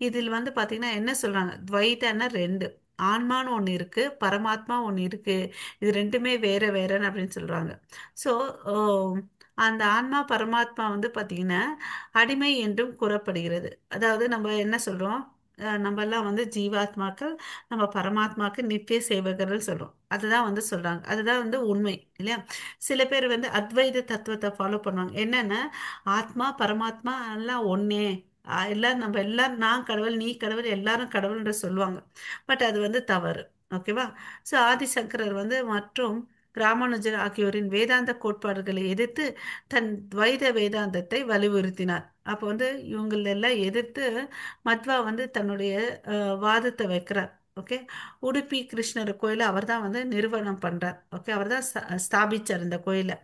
இதில் வந்து பார்த்தீங்கன்னா என்ன சொல்றாங்க, துவைதன்னா 2, ஆன்மான்னு ஒன்று இருக்கு, பரமாத்மா ஒன்று இருக்கு, இது ரெண்டுமே வேற வேறன்னு அப்படின்னு சொல்றாங்க. ஸோ அந்த ஆன்மா பரமாத்மா வந்து பார்த்தீங்கன்னா அடிமை என்றும் கூறப்படுகிறது. அதாவது நம்ம என்ன சொல்றோம், நம்ம எல்லாம் வந்து ஜீவாத்மாக்கள், நம்ம பரமாத்மாக்கு நித்திய சேவகர்கள் சொல்றோம். அதுதான் வந்து சொல்றாங்க, அதுதான் வந்து உண்மை இல்லையா? சில பேர் வந்து அத்வைத தத்துவத்தை ஃபாலோ பண்ணுவாங்க. என்னன்னா ஆத்மா பரமாத்மா எல்லாம் ஒன்னே, எல்லாம் நம்ம எல்லாரும் நான் கடவுள் நீ கடவுள் எல்லாரும் கடவுள்ன்ற சொல்லுவாங்க. பட் அது வந்து தவறு. ஓகேவா? ஸோ ஆதிசங்கரர் வந்து மற்றும் ராமானுஜர் ஆகியோரின் வேதாந்த கோட்பாடுகளை எதிர்த்து தன் துவைத வேதாந்தத்தை வலியுறுத்தினார். அப்போ வந்து இவங்களெல்லாம் எதிர்த்து மத்வா வந்து தன்னுடைய வாதத்தை வைக்கிறார். ஓகே. உடுப்பி கிருஷ்ணர் கோயிலை அவர் தான் வந்து நிறுவனம் பண்றார். ஓகே, அவர் தான் ஸ்தாபிச்சார் இந்த கோயிலை.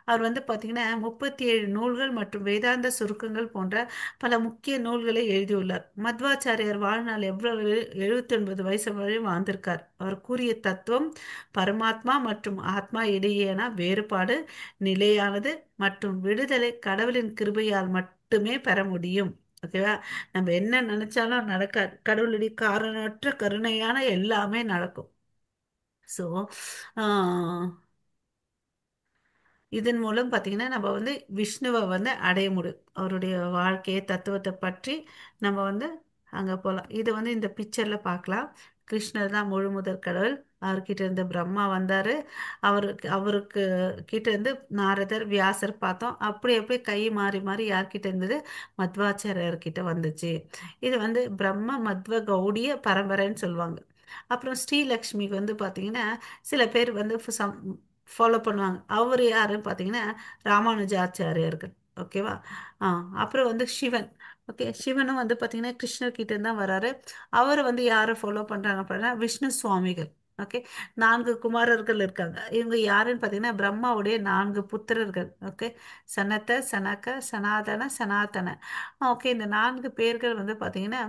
அவர் வந்து பார்த்தீங்கன்னா 37 நூல்கள் மற்றும் வேதாந்த சுருக்கங்கள் போன்ற பல முக்கிய நூல்களை எழுதியுள்ளார். மத்வாச்சாரியார் வாழ்நாள் எவ்வளவு 79 வயசு வரை வாழ்ந்திருக்கார். அவர் கூறிய தத்துவம் பரமாத்மா மற்றும் ஆத்மா இடையேயான வேறுபாடு நிலையானது மற்றும் விடுதலை கடவுளின் கிருபையால் மட்டுமே பெற முடியும். ஓகேவா? நம்ம என்ன நினைச்சாலும் நடக்காது, கடவுளுடைய காரணமற்ற கருணையான எல்லாமே நடக்கும். ஸோ இதன் மூலம் பார்த்தீங்கன்னா நம்ம வந்து விஷ்ணுவை வந்து அடைய முடியும். அவருடைய வாழ்க்கையை தத்துவத்தை பற்றி நம்ம வந்து அங்கே போகலாம். இது வந்து இந்த பிக்சரில் பார்க்கலாம். கிருஷ்ணர் தான் முழு முதற் கடவுள். அவர்கிட்ட இருந்து பிரம்மா வந்தார். அவருக்கு கிட்ட இருந்து நாரதர், வியாசர் பார்த்தோம். அப்படி அப்படியே கை மாறி மாறி யார்கிட்ட இருந்தது? மத்வாச்சாரியர்கிட்ட வந்துச்சு. இது வந்து பிரம்ம மத்வ கௌடிய பரம்பரைன்னு சொல்லுவாங்க. அப்புறம் ஸ்ரீலக்ஷ்மிக்கு வந்து பார்த்தீங்கன்னா சில பேர் வந்து ஃபாலோ பண்ணுவாங்க. அவர் யாருன்னு பார்த்தீங்கன்னா ராமானுஜாச்சாரியர்கள். ஓகேவா? ஆ அப்புறம் வந்து சிவன். ஓகே, சிவனும் வந்து பார்த்தீங்கன்னா கிருஷ்ணர் கிட்ட தான் வராரு. அவர் வந்து யாரை ஃபாலோ பண்ணுறாங்க அப்படின்னா விஷ்ணு சுவாமிகள். ஓகே, 4 குமாரர்கள் இருக்காங்க. இவங்க யாருன்னு பார்த்தீங்கன்னா பிரம்மாவுடைய 4 புத்திரர்கள். ஓகே, சனத்த, சனக, சனாதன, சனாதன. ஓகே, இந்த 4 பேர்கள் வந்து பார்த்தீங்கன்னா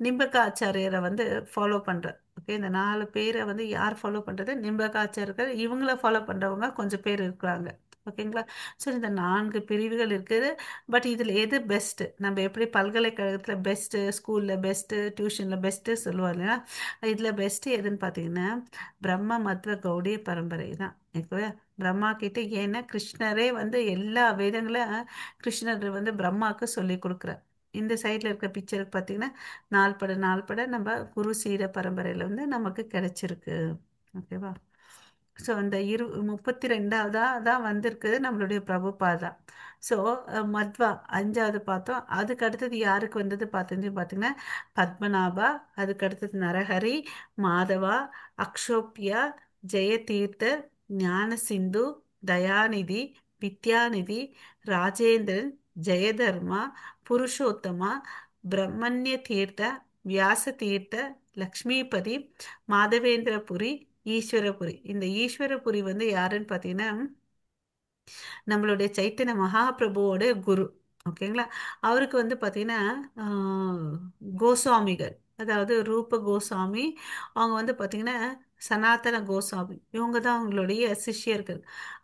நிம்பகாச்சாரியரை வந்து ஃபாலோ பண்ற. ஓகே, இந்த 4 பேரை வந்து யார் ஃபாலோ பண்றது? நிம்பகாச்சாரியர்கள். இவங்கள ஃபாலோ பண்றவங்க கொஞ்சம் பேர் இருக்கிறாங்க. ஓகேங்களா? ஸோ இந்த 4 பிரிவுகள் இருக்குது. பட் இதில் எது பெஸ்ட்டு? நம்ம எப்படி பல்கலைக்கழகத்தில் பெஸ்ட்டு, ஸ்கூலில் பெஸ்ட்டு, டியூஷனில் பெஸ்ட்டு சொல்லுவோம் இல்லையா? இதில் பெஸ்ட்டு எதுன்னு பார்த்தீங்கன்னா பிரம்ம மத்வ கௌடிய பரம்பரை தான். இப்போ பிரம்மா கிட்ட, ஏன்னா கிருஷ்ணரே வந்து எல்லா வேதங்களும் கிருஷ்ணர் வந்து பிரம்மாவுக்கு சொல்லி கொடுக்குறார். இந்த சைடில் இருக்கிற பிக்சருக்கு பார்த்தீங்கன்னா நாள் பட நம்ம குரு சீட பரம்பரையில் வந்து நமக்கு கிடைச்சிருக்கு. ஓகேவா? ஸோ அந்த 32வதா தான் வந்திருக்குது நம்மளுடைய பிரபுபாதா. ஸோ மத்வா 5வது பார்த்தோம். அதுக்கு அடுத்தது யாருக்கு வந்தது பார்த்தீங்கன்னா பத்மநாபா, அதுக்கு அடுத்தது நரஹரி, மாதவா, அக்ஷோப்யா, ஜெயதீர்த்தர், ஞான சிந்து, தயாநிதி, வித்யாநிதி, ராஜேந்திரன், ஜெயதர்மா, புருஷோத்தமா, பிரம்மண்ய தீர்த்த, வியாச தீர்த்த, லக்ஷ்மிபதி, மாதவேந்திரபுரி, ஈஸ்வரபுரி. இந்த ஈஸ்வரபுரி வந்து யாருன்னு பார்த்தீங்கன்னா நம்மளுடைய சைத்தன்ய மகாபிரபுவோட குரு. ஓகேங்களா? அவருக்கு வந்து பார்த்தீங்கன்னா கோஸ்வாமிகள், அதாவது ரூப கோஸ்வாமி, அவங்க வந்து பார்த்தீங்கன்னா சனாதன கோஸ்வாமி, இவங்க தான் அவங்களுடைய சிஷ்யர்கள்.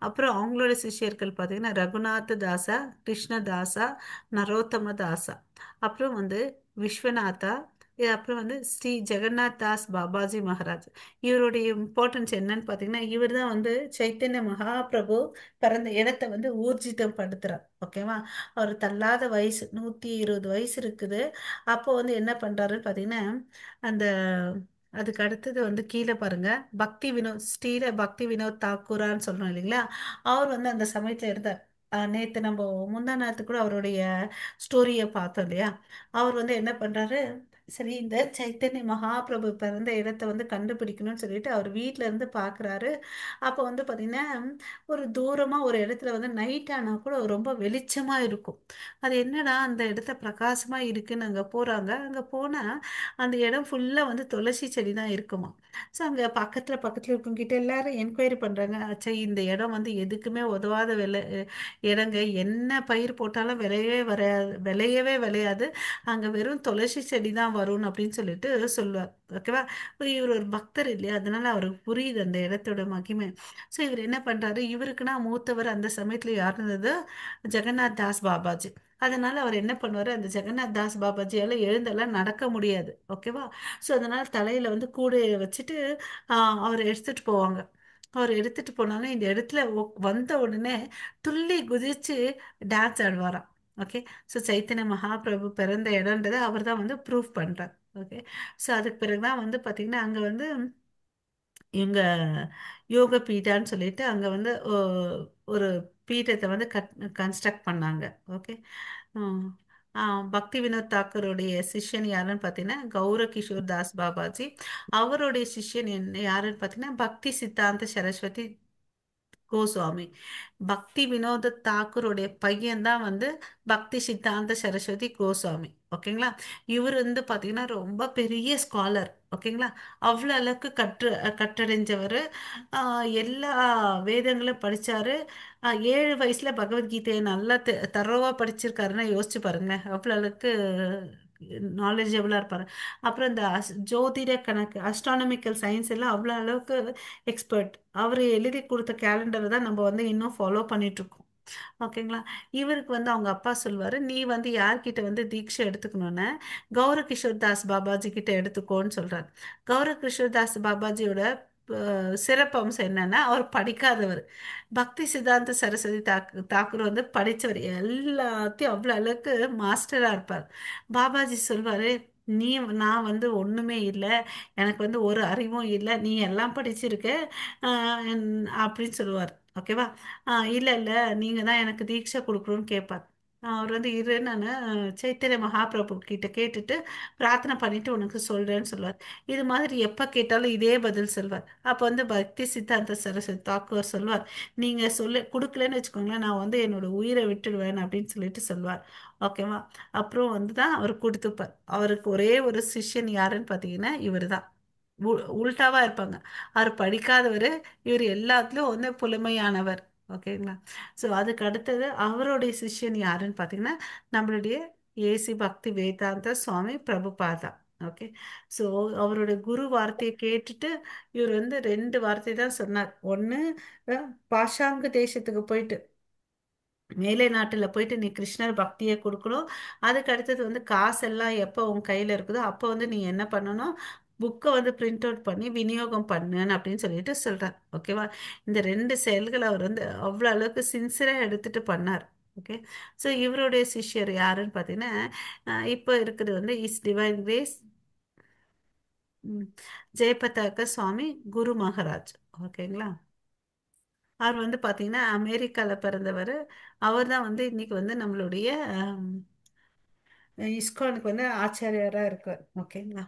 அப்புறம் அவங்களோட சிஷ்யர்கள் பார்த்தீங்கன்னா ரகுநாத தாசா, கிருஷ்ணதாசா, நரோத்தம தாசா, அப்புறம் வந்து விஸ்வநாதா, அப்புறம் வந்து ஸ்ரீ ஜெகநாத் தாஸ் பாபாஜி மகாராஜ். இவருடைய இம்பார்ட்டன்ஸ் என்னன்னு பார்த்தீங்கன்னா இவர் தான் வந்து சைத்தன்ய மகாபிரபு பிறந்த இடத்தை வந்து ஊர்ஜிதம் படுத்துறார். ஓகேவா? அவர் தள்ளாத வயசு 120 வயசு இருக்குது. அப்போ வந்து என்ன பண்றாருன்னு பார்த்தீங்கன்னா அந்த அதுக்கு அடுத்தது வந்து கீழே பாருங்க, பக்தி வினோத், ஸ்ரீல பக்தி வினோத் தாக்கூரான்னு சொல்றோம் இல்லைங்களா? அவர் வந்து அந்த சமயத்துல இருந்தார். நேத்து நம்ம முந்தா நேரத்து கூட அவருடைய ஸ்டோரியை பார்த்தோம் இல்லையா? அவர் வந்து என்ன பண்றாரு, சரி இந்த சைத்தன்ய மகாபிரபு பிறந்த இடத்தை வந்து கண்டுபிடிக்கணும்னு சொல்லிட்டு அவர் வீட்ல இருந்து பார்க்குறாரு. அப்போ வந்து பார்த்தீங்கன்னா ஒரு தூரமாக ஒரு இடத்துல வந்து நைட் ஆனால் கூட ரொம்ப வெளிச்சமாக இருக்கும். அது என்னடா அந்த இடத்த பிரகாசமாக இருக்குன்னு அங்கே போகிறாங்க. அங்கே போனால் அந்த இடம் ஃபுல்லாக வந்து துளசி செடி தான் இருக்குமா. ஸோ அங்கே பக்கத்தில் இருக்கவங்கிட்ட எல்லாரும் என்கொயரி பண்ணுறாங்க. அச்சா, இந்த இடம் வந்து எதுக்குமே உதவாத இடங்க, என்ன பயிர் போட்டாலும் விளையவே விளையாது. அங்கே வெறும் துளசி செடி தான் வரும்னு அப்படின்னு சொல்லிட்டு சொல்லுவார். ஓகேவா? இவர் ஒரு பக்தர் இல்லையா, அதனால அவருக்கு புரியுது அந்த இடத்தோட மகிமை. ஸோ இவர் என்ன பண்றாரு, இவருக்குன்னா மூத்தவர் அந்த சமயத்துல யார் இருந்தது? ஜெகநாத் தாஸ் பாபாஜி. அதனால அவர் என்ன பண்ணுவாரு, அந்த ஜெகநாத் தாஸ் பாபாஜியால எழுந்தெல்லாம் நடக்க முடியாது. ஓகேவா? ஸோ அதனால தலையில வந்து கூடையை வச்சுட்டு அவர் எடுத்துட்டு போவாங்க. அவர் எடுத்துட்டு போனாலும் இந்த இடத்துல வந்த உடனே துள்ளி குதிச்சு டான்ஸ் ஆடுவாராம். ஓகே, ஸோ சைத்தன்ய மகாபிரபு பிறந்த இடம்ன்றதை அவர் தான் வந்து ப்ரூஃப் பண்றார். ஓகே, ஸோ அதுக்கு பிறகுதான் வந்து பாத்தீங்கன்னா அங்க வந்து இவங்க யோக பீட்டான்னு சொல்லிட்டு அங்கே வந்து ஒரு பீட்டத்தை வந்து கன்ஸ்ட்ரக்ட் பண்ணாங்க. ஓகே. பக்தி வினோத் தாக்கருடைய சிஷ்யன் யாருன்னு பார்த்தீங்கன்னா கௌர கிஷோர் தாஸ் பாபாஜி. அவருடைய சிஷ்யன் யாருன்னு பார்த்தீங்கன்னா பக்தி சித்தாந்த சரஸ்வதி கோஸ்வாமி. பக்தி வினோத தாக்கூருடைய பையன் தான் வந்து பக்தி சித்தாந்த சரஸ்வதி கோஸ்வாமி. ஓகேங்களா? இவர் வந்து பாத்தீங்கன்னா ரொம்ப பெரிய ஸ்காலர். ஓகேங்களா? அவ்வளோ அளவுக்கு கற்றடைஞ்சவர். எல்லா வேதங்களும் படிச்சாரு. 7 வயசுல பகவத்கீதையை நல்லா தரோவா படிச்சிருக்காருன்னா யோசிச்சு பாருங்களேன், அவ்வளோ அளவுக்கு நாலேஜபிளா இருப்பாரு. அப்புறம் இந்த ஜோதிட கணக்கு, அஸ்ட்ரானமிக்கல் சயின்ஸ் எல்லாம் அவ்வளோ அளவுக்கு எக்ஸ்பர்ட். அவர் எழுதி கொடுத்த கேலண்டரை தான் நம்ம வந்து இன்னும் ஃபாலோ பண்ணிட்டு இருக்கோம். ஓகேங்களா? இவருக்கு வந்து அவங்க அப்பா சொல்வாரு, நீ வந்து யார்கிட்ட வந்து தீட்சை எடுத்துக்கணும்னா கௌர கிஷோர் தாஸ் பாபாஜி கிட்ட எடுத்துக்கோன்னு சொல்றாரு. கௌர கிஷோர் தாஸ் பாபாஜியோட சிறப்பம்சம் என்னன்னா அவர் படிக்காதவர். பக்தி சித்தாந்த சரஸ்வதி தாக்கூர் வந்து படித்தவர், எல்லாத்தையும் அவ்வளோ அளவுக்கு மாஸ்டரா இருப்பார். பாபாஜி சொல்வாரு, நீ நான் வந்து ஒண்ணுமே இல்லை, எனக்கு வந்து ஒரு அறிவும் இல்லை, நீ எல்லாம் படிச்சிருக்க அப்படின்னு சொல்லுவார். ஓகேவா? இல்லை இல்லை, நீங்க தான் எனக்கு தீட்சை கொடுக்கணும்னு கேட்பார். அவர் வந்து இரு, நான் சைத்தன்ய மகாபிரபு கிட்ட கேட்டுட்டு பிரார்த்தனை பண்ணிட்டு உனக்கு சொல்றேன்னு சொல்லுவார். இது மாதிரி எப்ப கேட்டாலும் இதே பதில் சொல்வார். அப்ப வந்து பக்தி சித்தாந்த சரஸ்வதி தாக்கூர் சொல்வார், நீங்க சொல்ல கொடுக்கலன்னு வச்சுக்கோங்களேன், நான் வந்து என்னோட உயிரை விட்டுடுவேன் அப்படின்னு சொல்லிட்டு சொல்வார். ஓகேவா? அப்புறம் வந்து தான் அவர் கொடுத்துப்பார். அவருக்கு ஒரே ஒரு சிஷ்யன் யாருன்னு பார்த்தீங்கன்னா இவர் தான். உல்டாவா இருப்பாங்க. அவர் படிக்காதவர், இவர் எல்லாத்துலயும் வந்து புலமையானவர். ஓகேங்களா? ஸோ அதுக்கு அடுத்தது அவருடைய சிஷ்யன் யாருன்னு பார்த்தீங்கன்னா நம்மளுடைய ஏசி பக்தி வேதாந்த சுவாமி பிரபுபாதா. ஓகே. ஸோ அவருடைய குரு வார்த்தையை கேட்டுட்டு இவர் வந்து ரெண்டு வார்த்தை தான் சொன்னார். ஒன்று, பாஷாங்க தேசத்துக்கு போயிட்டு மேலை நாட்டில் போயிட்டு நீ கிருஷ்ணர் பக்தியை கொடுக்கணும். அதுக்கு அடுத்தது வந்து காசெல்லாம் எப்போ உன் கையில் இருக்குதோ அப்போ வந்து நீ என்ன பண்ணணும், புக்கை வந்து பிரிண்ட் அவுட் பண்ணி விநியோகம் பண்ணுன்னு அப்படின்னு சொல்லிட்டு சொல்கிறார். ஓகேவா? இந்த ரெண்டு செயல்களை அவர் வந்து அவ்வளோ அளவுக்கு சின்சியராக எடுத்துட்டு பண்ணார். ஓகே. ஸோ இவருடைய சிஷ்யர் யாருன்னு பார்த்தீங்கன்னா இப்போ இருக்கிறது வந்து இஸ் டிவைன் கிரேஸ் ஜெயபதாக்க சுவாமி குரு மகாராஜ். ஓகேங்களா? அவர் வந்து பார்த்தீங்கன்னா அமெரிக்காவில் பிறந்தவர். அவர் தான் வந்து இன்னைக்கு வந்து நம்மளுடைய இஸ்கானுக்கு வந்து ஆச்சாரியராக இருக்கார். ஓகேங்களா?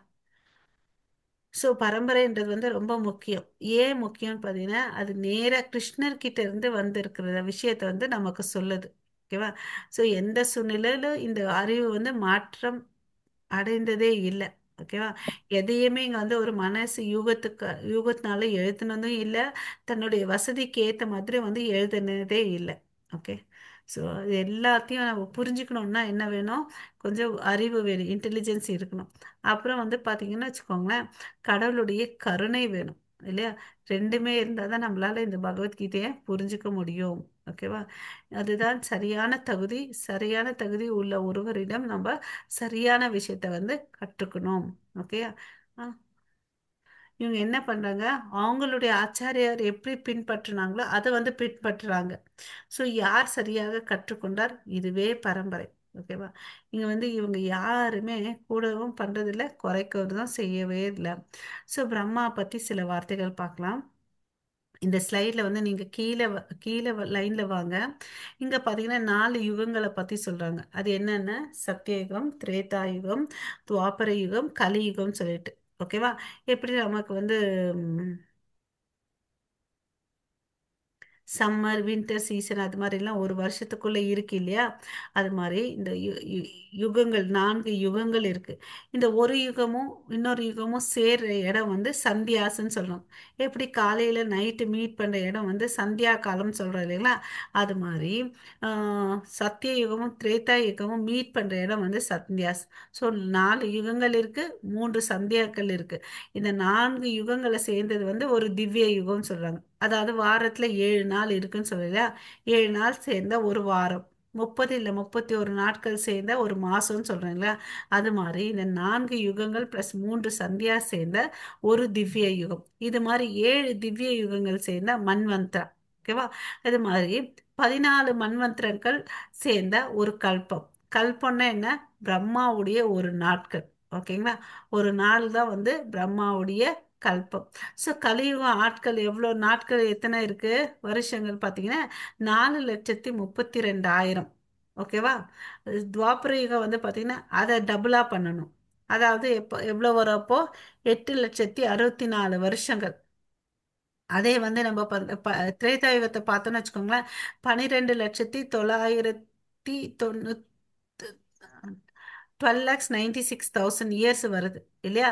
ஸோ பரம்பரைன்றது வந்து ரொம்ப முக்கியம். ஏன் முக்கியம்னு பார்த்தீங்கன்னா அது நேராக கிருஷ்ணர்கிட்ட இருந்து வந்திருக்கிற விஷயத்தை வந்து நமக்கு சொல்லுது. ஓகேவா? ஸோ எந்த சூழ்நிலையிலும் இந்த அறிவு வந்து மாற்றம் அடைந்ததே இல்லை. ஓகேவா? எதையுமே இங்க வந்து ஒரு மனசு யூகத்தினால எழுதுனதும் இல்லை, தன்னுடைய வசதிக்கு ஏற்ற மாதிரி வந்து எழுதுனதே இல்லை. ஓகே. ஸோ இது எல்லாத்தையும் நம்ம புரிஞ்சுக்கணும்னா என்ன வேணும், கொஞ்சம் அறிவு வேணும், இன்டெலிஜென்ஸ் இருக்கணும். அப்புறம் வந்து பார்த்தீங்கன்னா வச்சுக்கோங்களேன், கடவுளுடைய கருணை வேணும். இல்லையா? ரெண்டுமே இருந்தால் தான் நம்மளால இந்த பகவத்கீதையை புரிஞ்சுக்க முடியும். ஓகேவா? அதுதான் சரியான தகுதி உள்ள ஒருவரிடம் நம்ம சரியான விஷயத்த வந்து கற்றுக்கணும். ஓகே. இவங்க என்ன பண்றாங்க, அவங்களுடைய ஆச்சாரியார் எப்படி பின்பற்றினாங்களோ அதை வந்து பின்பற்றுறாங்க. ஸோ யார் சரியாக கற்றுக்கொண்டார், இதுவே பரம்பரை. ஓகேவா? இங்க வந்து இவங்க யாருமே கூடவும் பண்றதில்லை, குறைக்கவும் செய்யவே இல்லை. ஸோ பிரம்மா பத்தி சில வார்த்தைகள் பார்க்கலாம். இந்த ஸ்லைடில் வந்து நீங்கள் கீழே லைனில் வாங்க. இங்கே பார்த்தீங்கன்னா 4 யுகங்களை பற்றி சொல்கிறாங்க. அது என்னென்ன, சத்தியயுகம், திரேதாயுகம், துவாபர யுகம், கலியுகம் சொல்லிட்டு. ஓகேவா? எப்படி நமக்கு வந்து சம்மர் வின்டர் சீசன் அது மாதிரிலாம் ஒரு வருஷத்துக்குள்ள இருக்கு இல்லையா? அது மாதிரி இந்த யுகங்கள் 4 யுகங்கள் இருக்கு. இந்த ஒரு யுகமும் இன்னொரு யுகமும் சேர்ற இடம் வந்து சந்தியாசன்னு சொல்லணும். எப்படி காலையில நைட்டு மீட் பண்ற இடம் வந்து சந்தியா காலம் சொல்றோம் இல்லைங்களா? அது மாதிரி சத்திய யுகமும் திரேதா யுகமும் மீட் பண்ற இடம் வந்து சந்தியாஸ். ஸோ 4 யுகங்கள் இருக்கு, 3 சந்தியாக்கள் இருக்கு. இந்த 4 யுகங்களை சேர்ந்தது வந்து ஒரு திவ்ய யுகம்னு சொல்றாங்க. அதாவது வாரத்துல 7 நாள் இருக்குன்னு சொல்லல, 7 நாள் சேர்ந்த ஒரு வாரம், 30 இல்லை 31 நாட்கள் சேர்ந்த ஒரு மாசம்னு சொல்றீங்களா? அது மாதிரி இந்த 4 யுகங்கள் பிளஸ் 3 சந்தியா சேர்ந்த ஒரு திவ்ய யுகம். இது மாதிரி 7 திவ்ய யுகங்கள் சேர்ந்த மன்வந்தரா. ஓகேவா? இது மாதிரி 14 மன்வந்திரங்கள் சேர்ந்த ஒரு கல்பம். கல்பம்னா என்ன, பிரம்மாவுடைய ஒரு நாட்கள். ஓகேங்களா? ஒரு நாள் தான் வந்து பிரம்மாவுடைய கல்பம். ஸோ கலியுகம் ஆட்கள் எவ்வளோ நாட்கள் எத்தனை இருக்கு, வருஷங்கள் பார்த்தீங்கன்னா 4,32,000. ஓகேவா? துவாபர யுகம் வந்து பார்த்தீங்கன்னா அதை டபுளாக பண்ணணும். அதாவது எப்போ எவ்வளோ வரும் அப்போ, 8,64,000 வருஷங்கள். அதே வந்து நம்ம திரேதாயுகத்தை பார்த்தோம்னு வச்சுக்கோங்களேன், 12,996,000 12,96,000 இயர்ஸ் வருது இல்லையா?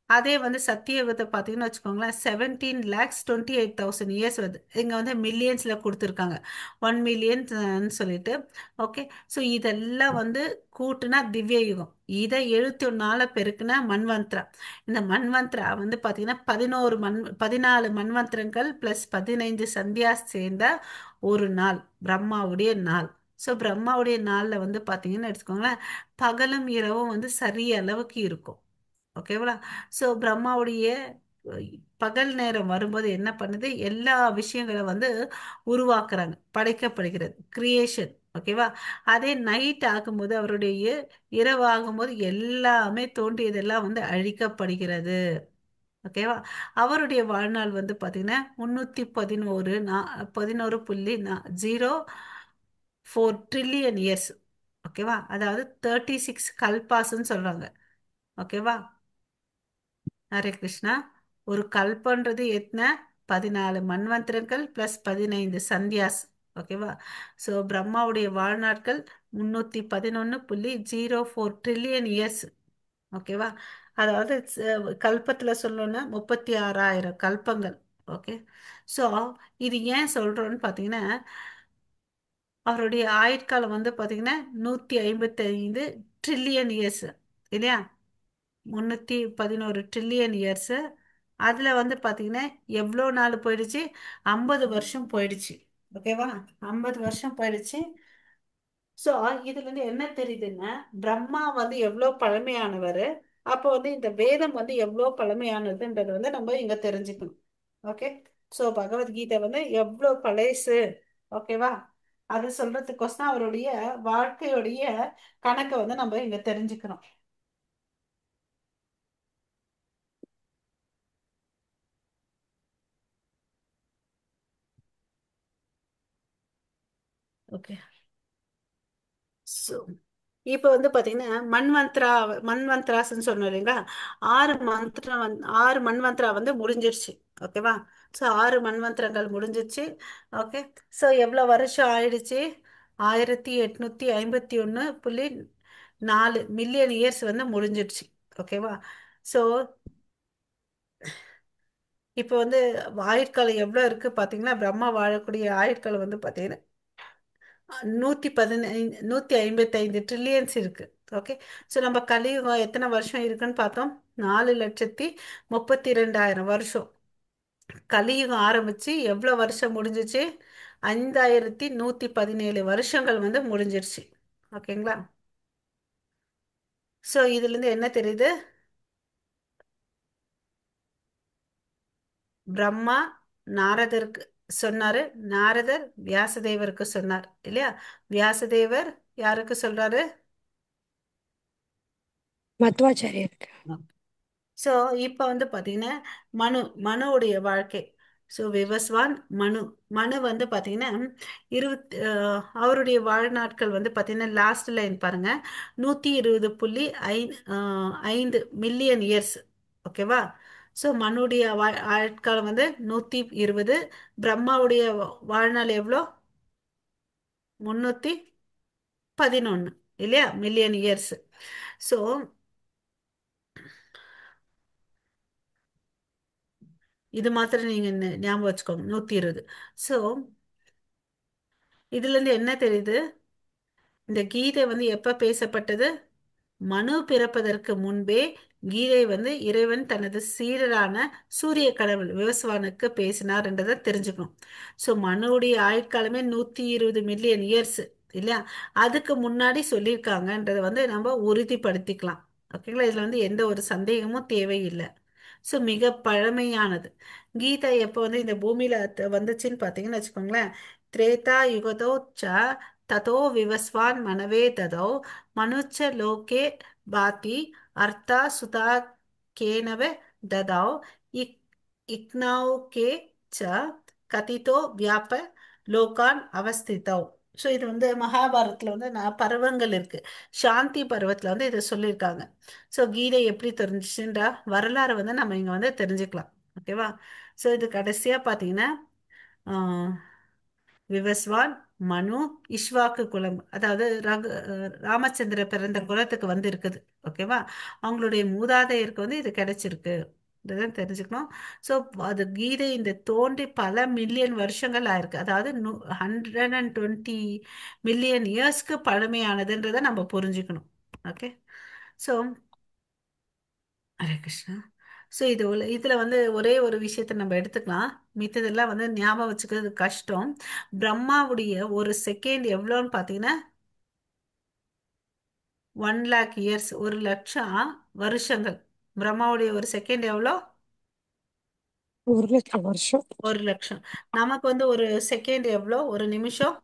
அதே வந்து சத்தியயுகத்தை பார்த்தீங்கன்னு வச்சுக்கோங்களேன், 17,28,000 இயர்ஸ் வருது. இங்கே வந்து மில்லியன்ஸில் கொடுத்துருக்காங்க, 1 மில்லியன் சொல்லிட்டு. ஓகே. ஸோ இதெல்லாம் வந்து கூட்டுனா திவ்ய யுகம். இதை 71 பெருக்குனா மன்வந்திரா. இந்த மன்வந்திரா வந்து பார்த்தீங்கன்னா 14 மன்வந்திரங்கள் ப்ளஸ் 15 சந்தியா சேர்ந்த ஒரு நாள், பிரம்மாவுடைய நாள். ஸோ பிரம்மாவுடைய நாளில் வந்து பார்த்தீங்கன்னு எடுத்துக்கோங்களேன், பகலும் இரவும் வந்து சரிய அளவுக்கு இருக்கும். ஓகேவா? ஸோ பிரம்மாவுடைய பகல் நேரம் வரும்போது என்ன பண்ணுது, எல்லா விஷயங்களை வந்து உருவாக்குறாங்க, படைக்கப்படுகிறது, கிரியேஷன். ஓகேவா? அதே நைட் ஆகும்போது, அவருடைய இரவு ஆகும்போது எல்லாமே தோன்றியதெல்லாம் வந்து அழிக்கப்படுகிறது. ஓகேவா? அவருடைய வாழ்நாள் வந்து பார்த்தீங்கன்னா 311 11.04 ட்ரில்லியன் இயர்ஸ். ஓகேவா? அதாவது 36 கல்பாஸ்ன்னு சொல்றாங்க. ஓகேவா? ஹரே கிருஷ்ணா. ஒரு கல்பன்றது எத்தனை? 14 மன்வந்திரங்கள் ப்ளஸ் 15 சந்தியாஸ். ஓகேவா? ஸோ பிரம்மாவுடைய வாழ்நாட்கள் 311.04 ட்ரில்லியன் இயர்ஸ். ஓகேவா? அதாவது கல்பத்தில் சொல்லணும்னா 36,000 கல்பங்கள். ஓகே. ஸோ இது ஏன் சொல்கிறோன்னு பார்த்தீங்கன்னா, அவருடைய ஆயுட்காலம் வந்து பார்த்தீங்கன்னா 155 ட்ரில்லியன் இயர்ஸ், இல்லையா? 311 ட்ரில்லியன் இயர்ஸு. அதில் வந்து பார்த்தீங்கன்னா எவ்வளோ நாள் போயிடுச்சு? 50 வருஷம் போயிடுச்சு. ஓகேவா? 50 வருஷம் போயிடுச்சு. ஸோ இதுல இருந்து என்ன தெரியுதுன்னா, பிரம்மா வந்து எவ்வளோ பழமையானவர், அப்போ வந்து இந்த வேதம் வந்து எவ்வளோ பழமையானதுன்றது வந்து நம்ம இங்க தெரிஞ்சுக்கணும். ஓகே. ஸோ பகவத்கீதை வந்து எவ்வளோ பழசு. ஓகேவா? அது சொல்றதுக்கோசம் அவருடைய வாழ்க்கையுடைய கணக்கை வந்து நம்ம இங்க தெரிஞ்சுக்கிறோம். ஓகே. ஸோ இப்போ வந்து பார்த்தீங்கன்னா மன்வந்த்ராஸ்ன்னு சொன்னோம் இல்லைங்களா? 6 மன்வந்த்ரா வந்து முடிஞ்சிருச்சு. ஓகேவா? ஸோ 6 மன்வந்திரங்கள் முடிஞ்சிருச்சு. ஓகே. ஸோ எவ்வளோ வருஷம் ஆயிடுச்சு? 1851.4 மில்லியன் இயர்ஸ் வந்து முடிஞ்சிடுச்சு. ஓகேவா? ஸோ இப்போ வந்து ஆயுட்காலம் எவ்வளோ இருக்கு பார்த்தீங்கன்னா, பிரம்மா வாழக்கூடிய ஆயுட்காலம் வந்து பார்த்தீங்கன்னா 155 ட்ரில்லியன்ஸ் இருக்கு. ஓகே. ஸோ நம்ம கலியுகம் எத்தனை வருஷம் இருக்குன்னு பார்த்தோம்? 4,32,000 வருஷம். கலியுகம் ஆரம்பிச்சு எவ்வளோ வருஷம் முடிஞ்சிச்சு? 5,117 வருஷங்கள் வந்து முடிஞ்சிருச்சு. ஓகேங்களா? ஸோ இதுலேருந்து என்ன தெரியுது? பிரம்மா நாரதருக்கு சொன்னாரு, நாரதர் வியாசதேவருக்கு சொன்னார், இல்லையா? வியாசதேவர் யாருக்கு சொல்றாரு?
மத்வாச்சாரியருக்கு.
ஸோ இப்போ வந்து பார்த்தீங்கன்னா மனுவுடைய வாழ்க்கை. ஸோ விவஸ்வான் மனு. மனு வந்து பார்த்தீங்கன்னா அவருடைய வாழ்நாட்கள் வந்து பார்த்தீங்கன்னா லாஸ்ட் லைன் பாருங்க, 120.5 மில்லியன் இயர்ஸ். ஓகேவா? ஸோ மனுடைய ஆட்காலம் வந்து 120. பிரம்மாவுடைய வாழ்நாள் எவ்வளோ? 311, இல்லையா, மில்லியன் இயர்ஸ். ஸோ இது மாத்திரம் நீங்க ஞாபகம் வச்சுக்கோங்க, 120. ஸோ இதுல இருந்து என்ன தெரியுது? இந்த கீதை வந்து எப்ப பேசப்பட்டது? மனு பிறப்பதற்கு முன்பே கீதை வந்து இறைவன் தனது சீடரான சூரிய கடவுள் விவஸ்வானுக்கு பேசினார் என்றதை தெரிஞ்சுக்கணும். ஸோ மனுவுடைய ஆயுட்காலமே 120 மில்லியன் இயர்ஸ், இல்லையா? அதுக்கு முன்னாடி சொல்லியிருக்காங்கன்றதை வந்து நம்ம உறுதிப்படுத்திக்கலாம். ஓகேங்களா? இதுல வந்து எந்த ஒரு சந்தேகமும் தேவையில்லை. ஸோ மிக பழமையானது. கீதா எப்போ வந்து இந்த பூமியில வந்துச்சுன்னு பார்த்தீங்கன்னு வச்சுக்கோங்களேன், திரேதா யுகதோ ச ததோ விவஸ்வான் மனவே ததோ மனுச்ச லோகே பாதி அர்த்தா சுதா கேனவ ததோ இக் இக்னௌகே ச கதிதோ வியாப லோகான் அவஸ்திதோ. ஸோ இது வந்து மகாபாரதத்தில் வந்து பருவங்கள் இருக்கு. சாந்தி பருவத்தில் வந்து இதை சொல்லியிருக்காங்க. ஸோ கீதை எப்படி தெரிஞ்சுச்சுன்ற வரலாறு வந்து நம்ம இங்கே வந்து தெரிஞ்சுக்கலாம். ஓகேவா? ஸோ இது கடைசியாக பார்த்தீங்கன்னா விவஸ்வான் மனு இஷ்வாக்கு குலம், அதாவது ராமச்சந்திர பிறந்த குலத்துக்கு வந்து இருக்குது. ஓகேவா? அவங்களுடைய மூதாதையருக்கு வந்து இது கிடைச்சிருக்கு. இதுதான் தெரிஞ்சுக்கணும். ஸோ அது கீதை இந்த தோன்றி பல மில்லியன் வருஷங்கள் ஆயிருக்கு. அதாவது 120 மில்லியன் இயர்ஸ்க்கு பழமையானதுன்றதை நம்ம புரிஞ்சுக்கணும். Okay. So Hare Krishna. So இதில் வந்து ஒரே ஒரு விஷயத்தை நம்ம எடுத்துக்கலாம். மித்ததெல்லாம் வந்து ஞாபகம் வச்சுக்கிறது கஷ்டம். பிரம்மாவுடைய ஒரு செகண்ட் எவ்வளோன்னு பார்த்தீங்கன்னா 1,00,000 இயர்ஸ், 1,00,000 வருஷங்கள். பிரம்மாவுடைய ஒரு செகண்ட் எவ்வளோ?
1,00,000 வருஷம்.
1 லட்சம். நமக்கு வந்து ஒரு செகண்ட் எவ்வளோ, ஒரு நிமிஷம்?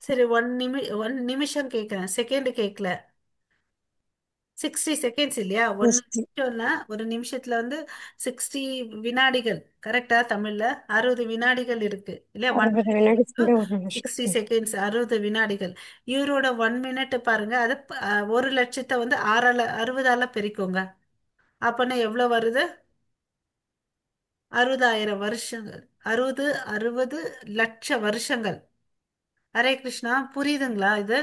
சரி, 1 நிமிஷம் கேட்குறேன், செகண்ட் கேட்கல. 60 செகண்ட்ஸ் இல்லையா? ஒன்று
60.
நிமிஷம்னா ஒரு நிமிஷத்துல வந்து 60 வினாடிகள். கரெக்டா தமிழ்ல? 60 வினாடிகள் இருக்கு இல்லையா?
60 வினாடி சேர்ந்தா 1 நிமிஷம்.
60 செகண்ட்ஸ், 60 வினாடிகள். இவரோட 1 மினிட் பாருங்க, அது 1 லட்சத்தை வந்து 60ஆல பெருக்கோங்க. அப்பன்னா எவ்வளவு வருது? 60,000 வருஷங்கள். 60 லட்ச வருஷங்கள். ஹரே கிருஷ்ணா, புரியுதுங்களா இது?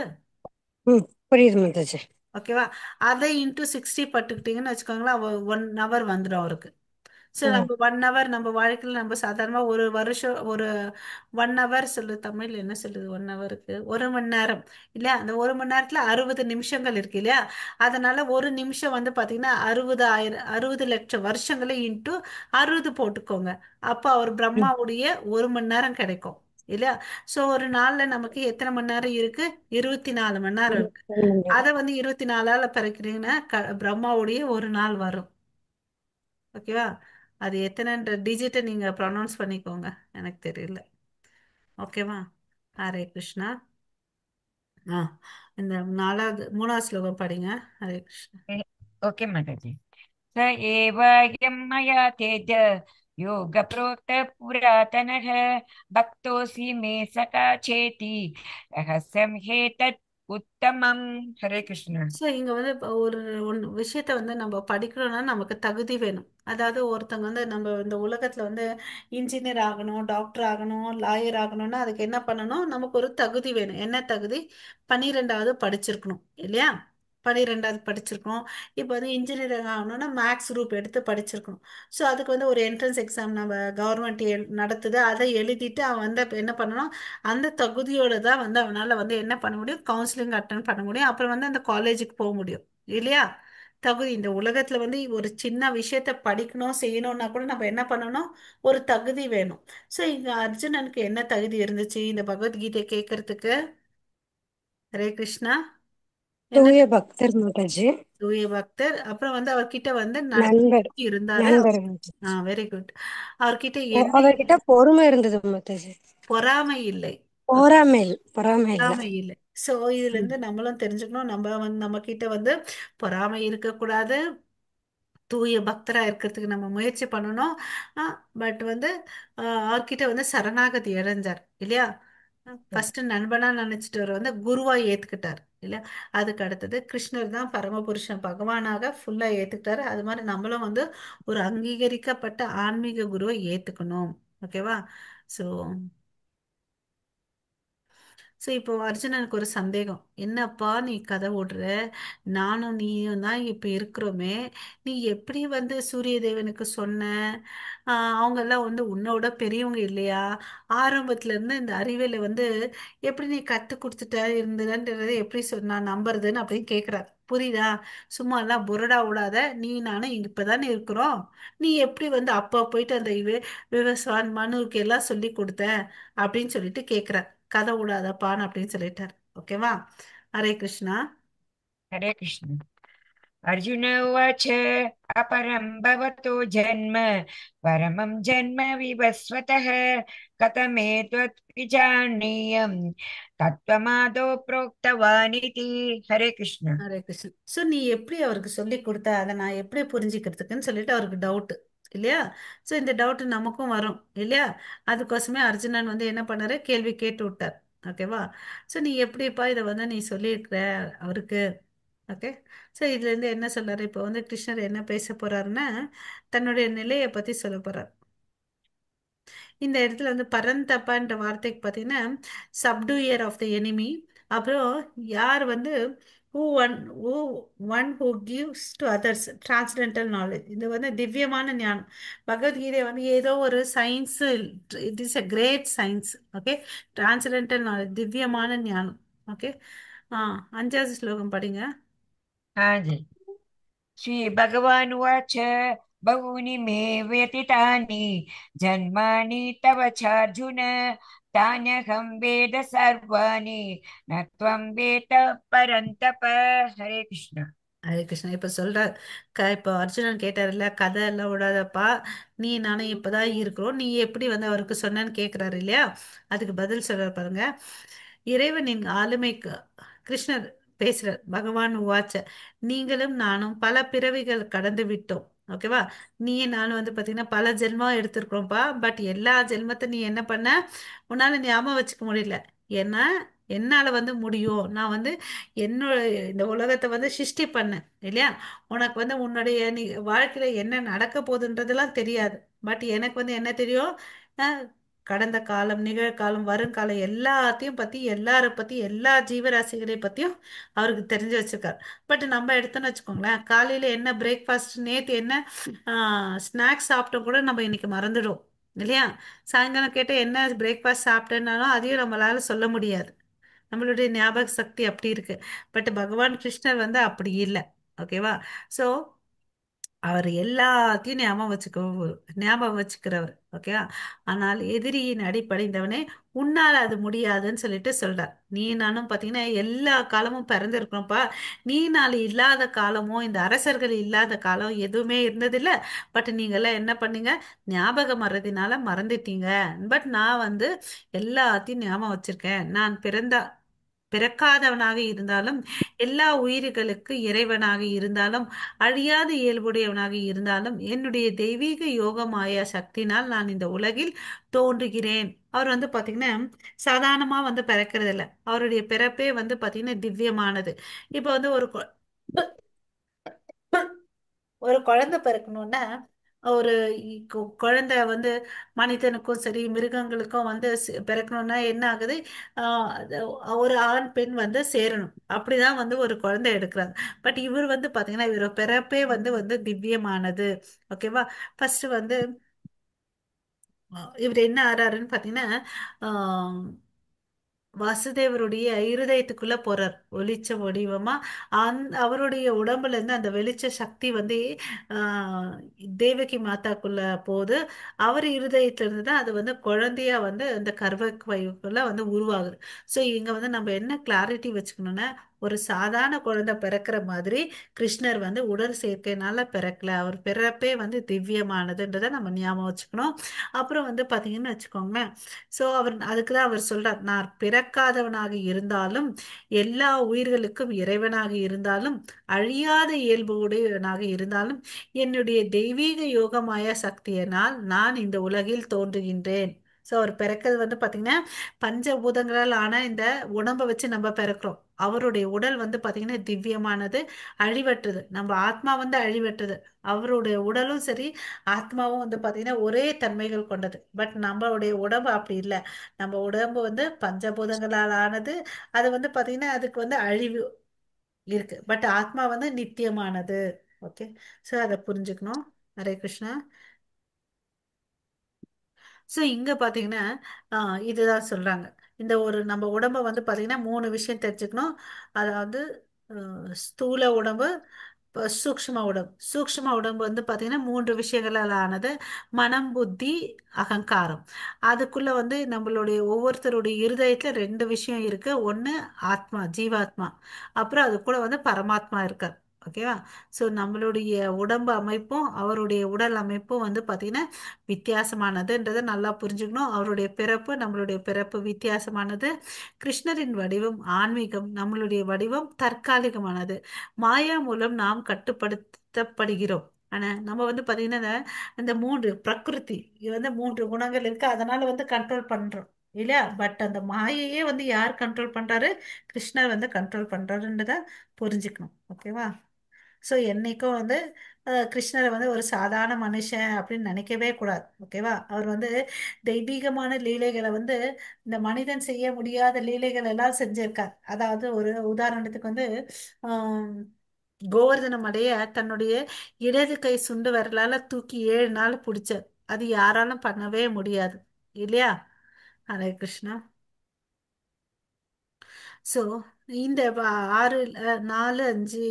ம், புரியுது மாதாஜி.
ஓகேவா? அதை இன்டூ 60 பட்டுக்கிட்டீங்கன்னு வச்சுக்கோங்களேன், 1 ஹவர் வந்துடும் அவருக்கு. ஸோ
ம்.
நம்ம 1 ஹவர் நம்ம வாழ்க்கையில் நம்ம சாதாரணமாக ஒரு வருஷம், ஒரு 1 ஹவர் சொல்லு, தமிழ் என்ன சொல்லுது 1 ஹவருக்கு? 1 மணி நேரம் இல்லையா? அந்த 1 மணி நேரத்தில் 60 நிமிஷங்கள் இருக்கு இல்லையா? அதனால ஒரு நிமிஷம் வந்து பார்த்தீங்கன்னா 60 லட்சம் வருஷங்களை இன்டூ 60 போட்டுக்கோங்க. அப்போ அவர்
ம்.
பிரம்மாவுடைய 1 மணி நேரம் கிடைக்கும் இல்லையா? ஸோ ஒரு நாளில் நமக்கு எத்தனை மணி நேரம் இருக்கு? 24 மணி நேரம் இருக்கு.
1 மணி நேரம்.
அதை வந்து 24ஆல பெருக்கிறீங்கன்னா பிரம்மாவுடைய ஒரு நாள் வரும். ஓகேவா? அது எத்தனைன்ற டிஜிட்டை நீங்க ப்ரொனவுன்ஸ் பண்ணிக்கோங்க, எனக்கு தெரியல. ஓகேவா? ஹரே கிருஷ்ணா. ஆ, இந்த மூணாவது ஸ்லோகம் படிங்க. ஹரே கிருஷ்ணா.
ओके माताजी। स एवायं मया तेज योगप्रोक्तः पुरातनः भक्तोऽसि मे सखा चेति रहस्यं ह्येतत् उत्तमम्। हरे कृष्ण।
ஸோ இங்க வந்து இப்ப ஒரு விஷயத்த வந்து நம்ம படிக்கிறோம்னா நமக்கு தகுதி வேணும். அதாவது ஒருத்தவங்க வந்து நம்ம இந்த உலகத்துல வந்து இன்ஜினியர் ஆகணும், டாக்டர் ஆகணும், லாயர் ஆகணும்னா அதுக்கு என்ன பண்ணணும்? நமக்கு ஒரு தகுதி வேணும். என்ன தகுதி? 12வது படிச்சிருக்கணும் இல்லையா? 12வது படிச்சிருக்கணும். இப்போ வந்து இன்ஜினியரிங் ஆகணும்னா மேக்ஸ் குரூப் எடுத்து படிச்சிருக்கணும். ஸோ அதுக்கு வந்து ஒரு என்ட்ரன்ஸ் எக்ஸாம் நம்ம கவர்மெண்ட் நடத்துது, அதை எழுதிட்டு அவன் வந்து அப்ப என்ன பண்ணணும்? அந்த தகுதியோட தான் வந்து அவனால வந்து என்ன பண்ண முடியும்? கவுன்சிலிங் அட்டன் பண்ண முடியும். அப்புறம் வந்து அந்த காலேஜுக்கு போக முடியும் இல்லையா? தகுதி இந்த உலகத்துல வந்து ஒரு சின்ன விஷயத்த படிக்கணும் செய்யணும்னா கூட நம்ம என்ன பண்ணணும்? ஒரு தகுதி வேணும். ஸோ இங்க அர்ஜுனனுக்கு என்ன தகுதி இருந்துச்சு இந்த பகவத்கீதை கேட்கறதுக்கு? ஹரே கிருஷ்ணா. என்ன?
தூய பக்தர் மாதாஜி.
தூய பக்தர். அப்புறம் வந்து அவர்கிட்ட வந்து
நண்பர்.
நட்பு இருந்தாரு.
நண்பர் மாதாஜி.
Very good. அவர்கிட்ட என்ன?
அவர்கிட்ட பொறுமை இருந்தது மாதாஜி.
பொறாமை இல்லை.
பொறாமை இல்ல.
பொறாமை இல்லை. சோ இதுல
ம்.
இருந்து நம்மளும் தெரிஞ்சுக்கணும், நம்ம வந்து நம்ம கிட்ட வந்து பொறாமை இருக்கக்கூடாது. தூய பக்தரா இருக்கிறதுக்கு நம்ம முயற்சி பண்ணணும். பட் வந்து அவர்கிட்ட வந்து சரணாகதி அடைஞ்சார் இல்லையா? ஃபர்ஸ்ட் நண்பனா நினைச்சிட்டு அவர் வந்து குருவா ஏத்துக்கிட்டார் இல்லையா? அதுக்கு அடுத்தது கிருஷ்ணர் தான் பரமபுருஷன் பகவானாக ஃபுல்லா ஏத்துக்கிட்டாரு. அது மாதிரி நம்மளும் வந்து ஒரு அங்கீகரிக்கப்பட்ட ஆன்மீக குருவை ஏத்துக்கணும். ஓகேவா? ஸோ இப்போ அர்ஜுனனுக்கு ஒரு சந்தேகம். என்னப்பா நீ கதை ஓடுற, நானும் நீயும் தான் இப்ப இருக்கிறோமே, நீ எப்படி வந்து சூரிய தேவனுக்கு சொன்ன? அவங்க எல்லாம் வந்து உன்னோட பெரியவங்க இல்லையா? ஆரம்பத்துல இருந்து இந்த அறிவியலை வந்து எப்படி நீ கத்து கொடுத்துட்ட இருந்ததுன்றதை எப்படி நான் நம்புறதுன்னு அப்படின்னு கேக்குறாரு. புரியுதா? சும்மா எல்லாம் புரடா விடாத. நீ நானும் இப்பதானே இருக்கிறோம். நீ எப்படி வந்து அப்பா போயிட்டு அந்த விவசான் மனுவுக்கு எல்லாம் சொல்லி கொடுத்த அப்படின்னு சொல்லிட்டு கேக்குறார். கதை விடாதப்பான்னு அப்படின்னு சொல்லிட்டார். ஓகேவா? ஹரே கிருஷ்ணா.
हरे कृष्ण। अर्जुन उवाच अपरं भवतो जन्म परमं जन्म विवस्वतः कथमेतत् विजानीयं तत्त्वमादौ प्रोक्तवानिति। हरे कृष्ण।
ஹரே கிருஷ்ணா. ஸோ நீ எப்படி அவருக்கு சொல்லி கொடுத்த, அதை நான் எப்படி புரிஞ்சுக்கிறதுக்குன்னு சொல்லிட்டு அவருக்கு டவுட் இல்லையா? ஸோ இந்த டவுட் நமக்கும் வரும் இல்லையா? அதுக்கோசமே அர்ஜுனன் வந்து என்ன பண்ணாரு? கேள்வி கேட்டு விட்டார். ஓகேவா? ஸோ நீ எப்படிப்பா இதை வந்து நீ சொல்லியிருக்கிற அவருக்கு? ஓகே. ஸோ இதுல இருந்து என்ன சொல்றாரு? இப்போ வந்து கிருஷ்ணர் என்ன பேச போறாருன்னா தன்னுடைய நிலையை பத்தி சொல்ல போறார். இந்த இடத்துல வந்து பரந்தப்பான்ற வார்த்தைக்கு பார்த்தீங்கன்னா சப்டூயர் ஆஃப் த எனிமி. அப்புறம் யார் வந்து who one who one who gives to others transcendental knowledge. இது வந்து திவ்யமான ஞானம். பகவத்கீதை வந்து ஏதோ ஒரு science, it is a great science. Okay. Transcendental knowledge, திவ்யமான ஞானம். ஓகே. ஆ, 5வது ஸ்லோகம் படிங்க.
हाँ जी। श्रीभगवानुवाच बहूनि मे व्यतीतानि जन्मानि तव चार्जुन तान्यहं वेद सर्वाणि न त्वं वेद परन्तप। हरे कृष्ण।
ஹரே கிருஷ்ணா. இப்ப சொல்ற இப்ப அர்ஜுனன் கேட்டாருல்ல, கதை எல்லாம் விடாதப்பா, நீ நானும் இப்பதான் இருக்கிறோம், நீ எப்படி வந்து அவருக்கு சொன்னேன்னு கேக்குறாரு இல்லையா? அதுக்கு பதில் சொல்ற பாருங்க. இறைவனின் ஆளுமைக்கு கிருஷ்ணர் பேசுறார். பகவான் உவாச்ச, நீங்களும் நானும் பல பிறவிகள் கடந்து விட்டோம். ஓகேவா? நீ நானும் வந்து பாத்தீங்கன்னா பல ஜென்மம் எடுத்திருக்கிறோம்ப்பா. பட் எல்லா ஜென்மத்தை நீ என்ன பண்ண, உன்னால ஞாபகம் வச்சுக்க முடியல. ஏன்னா என்னால வந்து முடியும். நான் வந்து என்னோட இந்த உலகத்தை வந்து சிருஷ்டி பண்ணேன் இல்லையா? உனக்கு வந்து உன்னுடைய நீ வாழ்க்கையில என்ன நடக்க போகுதுன்றதெல்லாம் தெரியாது. பட் எனக்கு வந்து என்ன தெரியும்? அஹ், கடந்த காலம், நிகழ்காலம், வருங்காலம் எல்லாத்தையும் பத்தி, எல்லார பத்தி, எல்லா ஜீவராசிகளை பத்தியும் அவருக்கு தெரிஞ்சு வச்சிருக்காரு. பட் நம்ம எடுத்தோன்னு வச்சுக்கோங்களேன், காலையில என்ன பிரேக்ஃபாஸ்ட், நேத்து என்ன ஸ்நாக்ஸ் சாப்பிட்டோம் கூட நம்ம இன்னைக்கு மறந்துடும் இல்லையா? சாயங்காலம் கேட்ட என்ன பிரேக்ஃபாஸ்ட் சாப்பிட்டேன்னாலும் அதையும் நம்மளால சொல்ல முடியாது. நம்மளுடைய ஞாபக சக்தி அப்படி இருக்கு. பட் பகவான் கிருஷ்ணர் வந்து அப்படி இல்லை. ஓகேவா? சோ அவர் எல்லாத்தையும் ஞாபகம் வச்சுக்கிறவர். ஓகேவா? ஆனால் எதிரியின் அடிப்படைந்தவனே, உன்னால அது முடியாதுன்னு சொல்லிட்டு சொல்றார். நீ நானும் பாத்தீங்கன்னா எல்லா காலமும் பிறந்திருக்கிறோம்ப்பா. நீ நாள் இல்லாத காலமோ இந்த அரசர்கள் இல்லாத காலம் எதுவுமே இருந்ததில்ல. பட் நீங்க எல்லாம் என்ன பண்ணீங்க? ஞாபகம் மறதினால மறந்துட்டீங்க. பட் நான் வந்து எல்லாத்தையும் ஞாபகம் வச்சிருக்கேன். நான் பிறக்காதவனாக இருந்தாலும், எல்லா உயிர்களுக்கு இறைவனாக இருந்தாலும், அழியாத இயல்புடையவனாக இருந்தாலும், என்னுடைய தெய்வீக யோக மாயா சக்தினால் நான் இந்த உலகில் தோன்றுகிறேன். அவர் வந்து பாத்தீங்கன்னா சாதாரணமா வந்து பிறக்கிறது இல்ல. அவருடைய பிறப்பே வந்து பாத்தீங்கன்னா திவ்யமானது. இப்ப வந்து ஒரு குழந்தை பிறக்கணும்னா, ஒரு குழந்தை வந்து மனிதனுக்கும் சரி மிருகங்களுக்கும் வந்து பிறக்கணும்னா என்ன ஆகுது? ஒரு ஆண் பெண் வந்து சேரணும், அப்படிதான் வந்து ஒரு குழந்தை எடுக்கிறாங்க. பட் இவர் வந்து பாத்தீங்கன்னா இவர் பிறப்பே வந்து வந்து திவ்யமானது. ஓகேவா? ஃபர்ஸ்ட் வந்து இவர் என்ன ஆறாருன்னு பாத்தீங்கன்னா, வாசுதேவருடைய இருதயத்துக்குள்ள போறார் வெளிச்ச வடிவமா. அவருடைய உடம்புல இருந்து அந்த வெளிச்ச சக்தி வந்து ஆஹ் தேவகி மாதாக்குள்ள போகுது. அவர் இருதயத்துல இருந்து தான் அது வந்து குழந்தையா வந்து அந்த கர்ப்பப்பைக்குள்ள வந்து உருவாகுது. சோ இங்க வந்து நம்ம என்ன கிளாரிட்டி வச்சுக்கணும்னா, ஒரு சாதாரண குழந்தை பிறக்கிற மாதிரி கிருஷ்ணர் வந்து உடல் சேர்க்கையினால பிறக்கல. அவர் பிறப்பே வந்து திவ்யமானதுன்றதை நம்ம ஞாபகம் வச்சுக்கணும். அப்புறம் வந்து பாத்தீங்கன்னு வச்சுக்கோங்களேன். சோ அவர் அதுக்குதான் அவர் சொல்றார், நான் பிறக்காதவனாக இருந்தாலும், எல்லா உயிர்களுக்கும் இறைவனாக இருந்தாலும், அழியாத இயல்பு உடையவனாக இருந்தாலும், என்னுடைய தெய்வீக யோகமாய சக்தியினால் நான் இந்த உலகில் தோன்றுகின்றேன். சோ அவர் பிறக்கிறது வந்து பாத்தீங்கன்னா பஞ்சபூதங்களால் ஆன இந்த உடம்பை வச்சு நம்ம பிறக்கிறோம். அவருடைய உடல் வந்து பாத்தீங்கன்னா திவ்யமானது, அழிவற்றது. நம்ம ஆத்மா வந்து அழிவற்றது. அவருடைய உடலும் சரி, ஆத்மாவும் வந்து பாத்தீங்கன்னா ஒரே தன்மைகள் கொண்டது. பட் நம்மளுடைய உடம்பு அப்படி இல்லை. நம்ம உடம்பு வந்து பஞ்சபூதங்களால் ஆனது. அது வந்து பாத்தீங்கன்னா அதுக்கு வந்து அழிவு இருக்கு. பட் ஆத்மா வந்து நித்தியமானது. ஓகே. சோ அதை புரிஞ்சுக்கணும். ஹரே கிருஷ்ணா. சோ இங்க பாத்தீங்கன்னா இதுதான் சொல்றாங்க. இந்த ஒரு நம்ம உடம்ப வந்து பாத்தீங்கன்னா மூணு விஷயம் தெரிஞ்சுக்கணும். அதாவது ஸ்தூல உடம்பு, சூக்ஷ்ம உடம்பு. சூக்ஷ்ம உடம்பு வந்து பாத்தீங்கன்னா மூன்று விஷயங்களால் ஆனது. மனம், புத்தி, அகங்காரம். அதுக்குள்ள வந்து நம்மளுடைய ஒவ்வொருத்தருடைய இருதயத்துல ரெண்டு விஷயம் இருக்கு. ஒண்ணு ஆத்மா, ஜீவாத்மா. அப்புறம் அது கூட வந்து பரமாத்மா இருக்கார். ஓகேவா? சோ நம்மளுடைய உடம்பு அமைப்பும் அவருடைய உடல் அமைப்பும் வந்து பாத்தீங்கன்னா வித்தியாசமானதுன்றதை நல்லா புரிஞ்சுக்கணும். அவருடைய பிறப்பு நம்மளுடைய பிறப்பு வித்தியாசமானது. கிருஷ்ணரின் வடிவம் ஆன்மீகம், நம்மளுடைய வடிவம் தற்காலிகமானது. மாயா மூலம் நாம் கட்டுப்படுத்தப்படுகிறோம். ஆனா நம்ம வந்து பாத்தீங்கன்னா இந்த மூன்று பிரகிருதி, இது வந்து மூன்று குணங்கள் இருக்கு, அதனால வந்து கண்ட்ரோல் பண்றோம் இல்லையா? பட் அந்த மாயையே வந்து யார் கண்ட்ரோல் பண்றாரு? கிருஷ்ணர் வந்து கண்ட்ரோல் பண்றாருன்றத புரிஞ்சுக்கணும். ஓகேவா? ஸோ என்னைக்கும் வந்து கிருஷ்ணரை வந்து ஒரு சாதாரண மனுஷன் அப்படின்னு நினைக்கவே கூடாது. ஓகேவா? அவர் வந்து தெய்வீகமான லீலைகளை வந்து இந்த மனிதன் செய்ய முடியாத லீலைகள் எல்லாம் செஞ்சிருக்கார். அதாவது ஒரு உதாரணத்துக்கு வந்து ஆம், கோவர்தன மலைய தன்னுடைய இடது கை சுண்டு விரலால தூக்கி 7 நாள் பிடிச்சார். அது யாராலும் பண்ணவே முடியாது இல்லையா? ஹரே கிருஷ்ணா. ஸோ இந்த ஆறு, நாலு, அஞ்சு,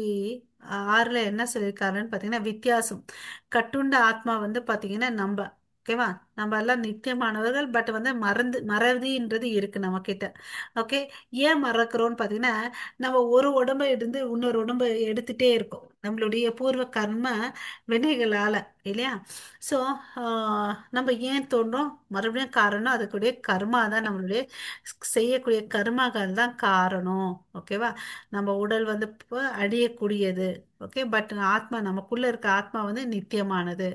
ஆறுல என்ன சொல்லியிருக்காருன்னு பார்த்தீங்கன்னா வித்தியாசம். கட்டுண்ட ஆத்மா வந்து பார்த்தீங்கன்னா நம்ம. ஓகேவா? நம்ம எல்லாம் நித்தியமானவர்கள், பட் வந்து மறதின்றது இருக்கு நம்ம கிட்ட. ஓகே. ஏன் மறக்கிறோம்னு பார்த்தீங்கன்னா, நம்ம ஒரு உடம்பை இருந்து இன்னொரு உடம்பை எடுத்துட்டே இருக்கோம் நம்மளுடைய பூர்வ கர்ம வினைகளால, இல்லையா? ஸோ நம்ம ஏன் தோன்றோம் மறுபடியும் காரணம் அதுக்குடைய கர்மா தான், நம்மளுடைய செய்யக்கூடிய கர்மாக்கள் தான் காரணம். ஓகேவா? நம்ம உடல் வந்து இப்போ அழியக்கூடியது. ஓகே. பட் ஆத்மா, நமக்குள்ள இருக்க ஆத்மா வந்து நித்தியமானது.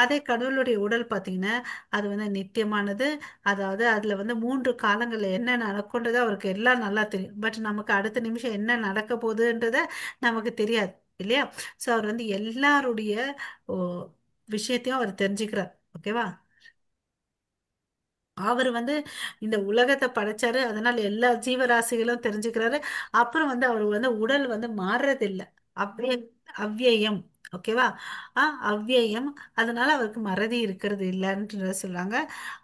அதே கடவுளுடைய உடல் பார்த்தீங்கன்னா அது வந்து நித்தியமானது. அதாவது அதுல வந்து 3 காலங்கள்ல என்ன நடக்கும்ன்றது அவருக்கு எல்லாம் நல்லா தெரியும். பட் நமக்கு அடுத்த நிமிஷம் என்ன நடக்க போகுதுன்றத நமக்கு தெரியாது, இல்லையா? ஸோ அவர் வந்து எல்லாருடைய ஓ, விஷயத்தையும் அவர் தெரிஞ்சுக்கிறார். ஓகேவா? அவர் வந்து இந்த உலகத்தை படைச்சாரு, அதனால எல்லா ஜீவராசிகளும் தெரிஞ்சுக்கிறாரு. அப்புறம் வந்து அவர் வந்து உடல் வந்து மாறுறதில்லை. அவ்விய அவ்வியம். ஓகேவா? அவ்வியம். அதனால அவருக்கு மறதி இருக்கிறது இல்லைன்னு சொல்றாங்க.